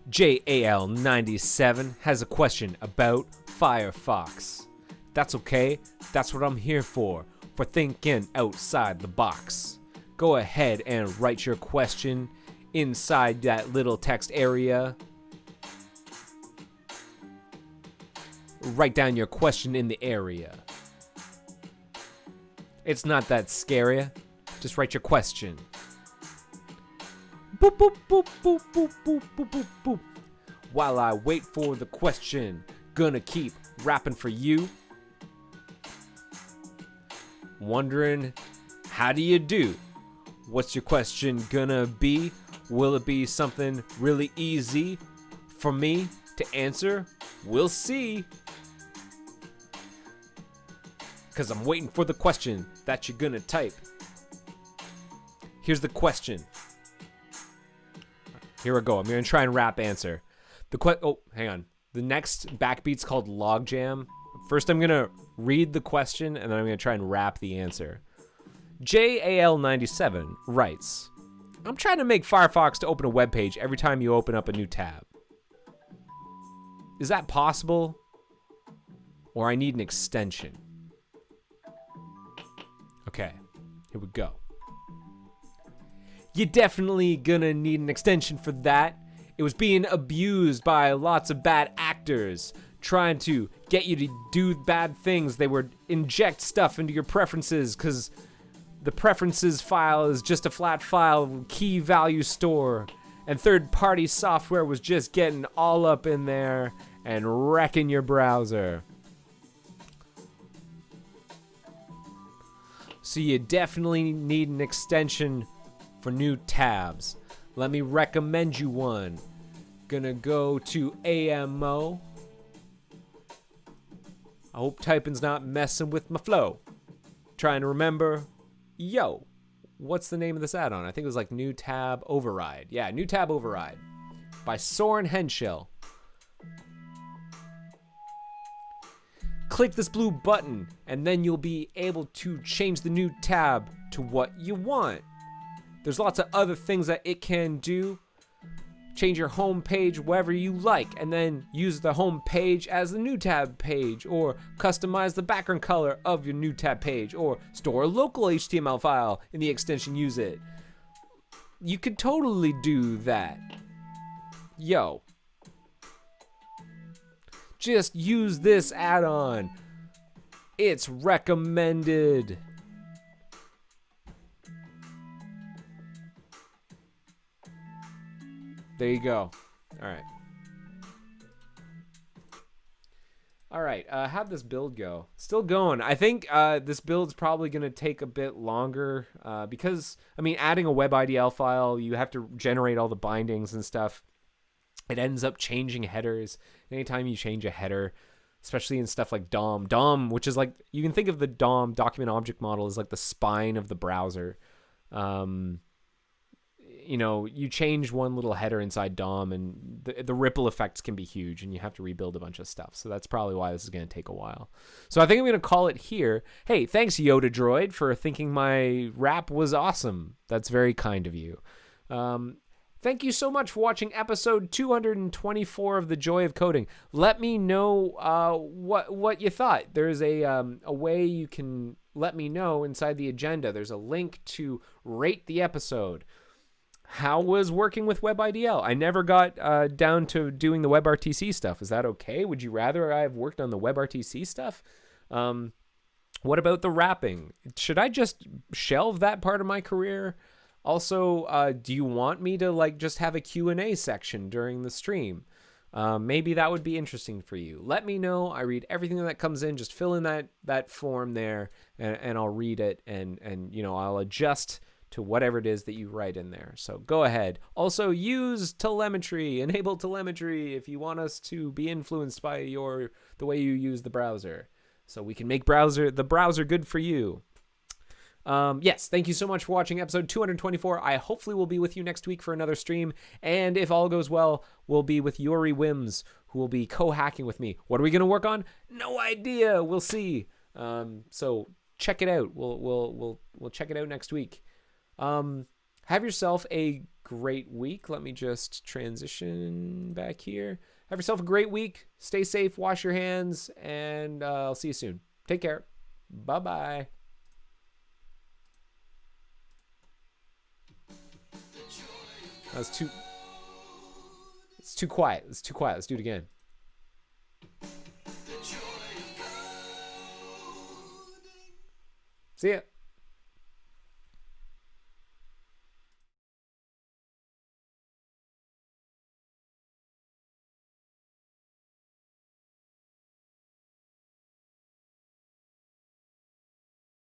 JAL97 has a question about Firefox. That's okay. That's what I'm here for thinking outside the box. Go ahead and write your question inside that little text area. Write down your question in the area. It's not that scary. Just write your question. Boop, boop, boop, boop, boop, boop, boop, boop, boop. While I wait for the question, gonna keep rapping for you. Wondering, how do you do? What's your question gonna be? Will it be something really easy for me to answer? We'll see. Because I'm waiting for the question that you're gonna type. Here's the question. Here we go. I'm gonna try and rap answer. Oh, hang on. The next backbeat's called Logjam. First, I'm gonna read the question, and then I'm gonna try and rap the answer. JAL97 writes, I'm trying to make Firefox to open a web page every time you open up a new tab. Is that possible? Or I need an extension? Okay, here we go. You're definitely gonna need an extension for that. It was being abused by lots of bad actors trying to get you to do bad things. They would inject stuff into your preferences because the preferences file is just a flat file key value store, and third-party software was just getting all up in there and wrecking your browser. So you definitely need an extension for new tabs. Let me recommend you one. Gonna go to AMO. I hope typing's not messing with my flow. Trying to remember. Yo, what's the name of this add-on? I think it was like New Tab Override. Yeah, New Tab Override by Soren Henschel. Click this blue button and then you'll be able to change the new tab to what you want. There's lots of other things that it can do. Change your home page wherever you like, and then use the home page as the new tab page, or customize the background color of your new tab page, or store a local HTML file in the extension use it. You could totally do that. Yo. Just use this add-on. It's recommended. There you go. All right. How'd this build go? Still going. I think this build's probably going to take a bit longer because, I mean, adding a WebIDL file, you have to generate all the bindings and stuff. It ends up changing headers. Anytime you change a header, especially in stuff like DOM, which is like, you can think of the DOM, document object model, as like the spine of the browser. You know, you change one little header inside DOM and the ripple effects can be huge and you have to rebuild a bunch of stuff. So that's probably why this is going to take a while. So I think I'm going to call it here. Hey, thanks Yoda Droid for thinking my rap was awesome. That's very kind of you. Thank you so much for watching episode 224 of The Joy of Coding. Let me know what you thought. There's a way you can let me know inside the agenda. There's a link to rate the episode. How was working with WebIDL? I never got down to doing the WebRTC stuff. Is that okay? Would you rather I have worked on the WebRTC stuff? What about the rapping? Should I just shelve that part of my career? Also, do you want me to like just have a Q&A section during the stream? Maybe that would be interesting for you. Let me know. I read everything that comes in. Just fill in that form there, and I'll read it, and you know, I'll adjust to whatever it is that you write in there. So go ahead. Also use telemetry, enable telemetry if you want us to be influenced by the way you use the browser, so we can make the browser good for you. Yes, thank you so much for watching episode 224. I hopefully will be with you next week for another stream, and if all goes well, we'll be with Yuri Wims, who will be co-hacking with me. What are we going to work on? No idea. We'll see. So check it out. We'll check it out next week. Have yourself a great week. Let me just transition back here. Have yourself a great week. Stay safe, wash your hands, and I'll see you soon. Take care. Bye-bye. It's too quiet. It's too quiet. Let's do it again. See ya.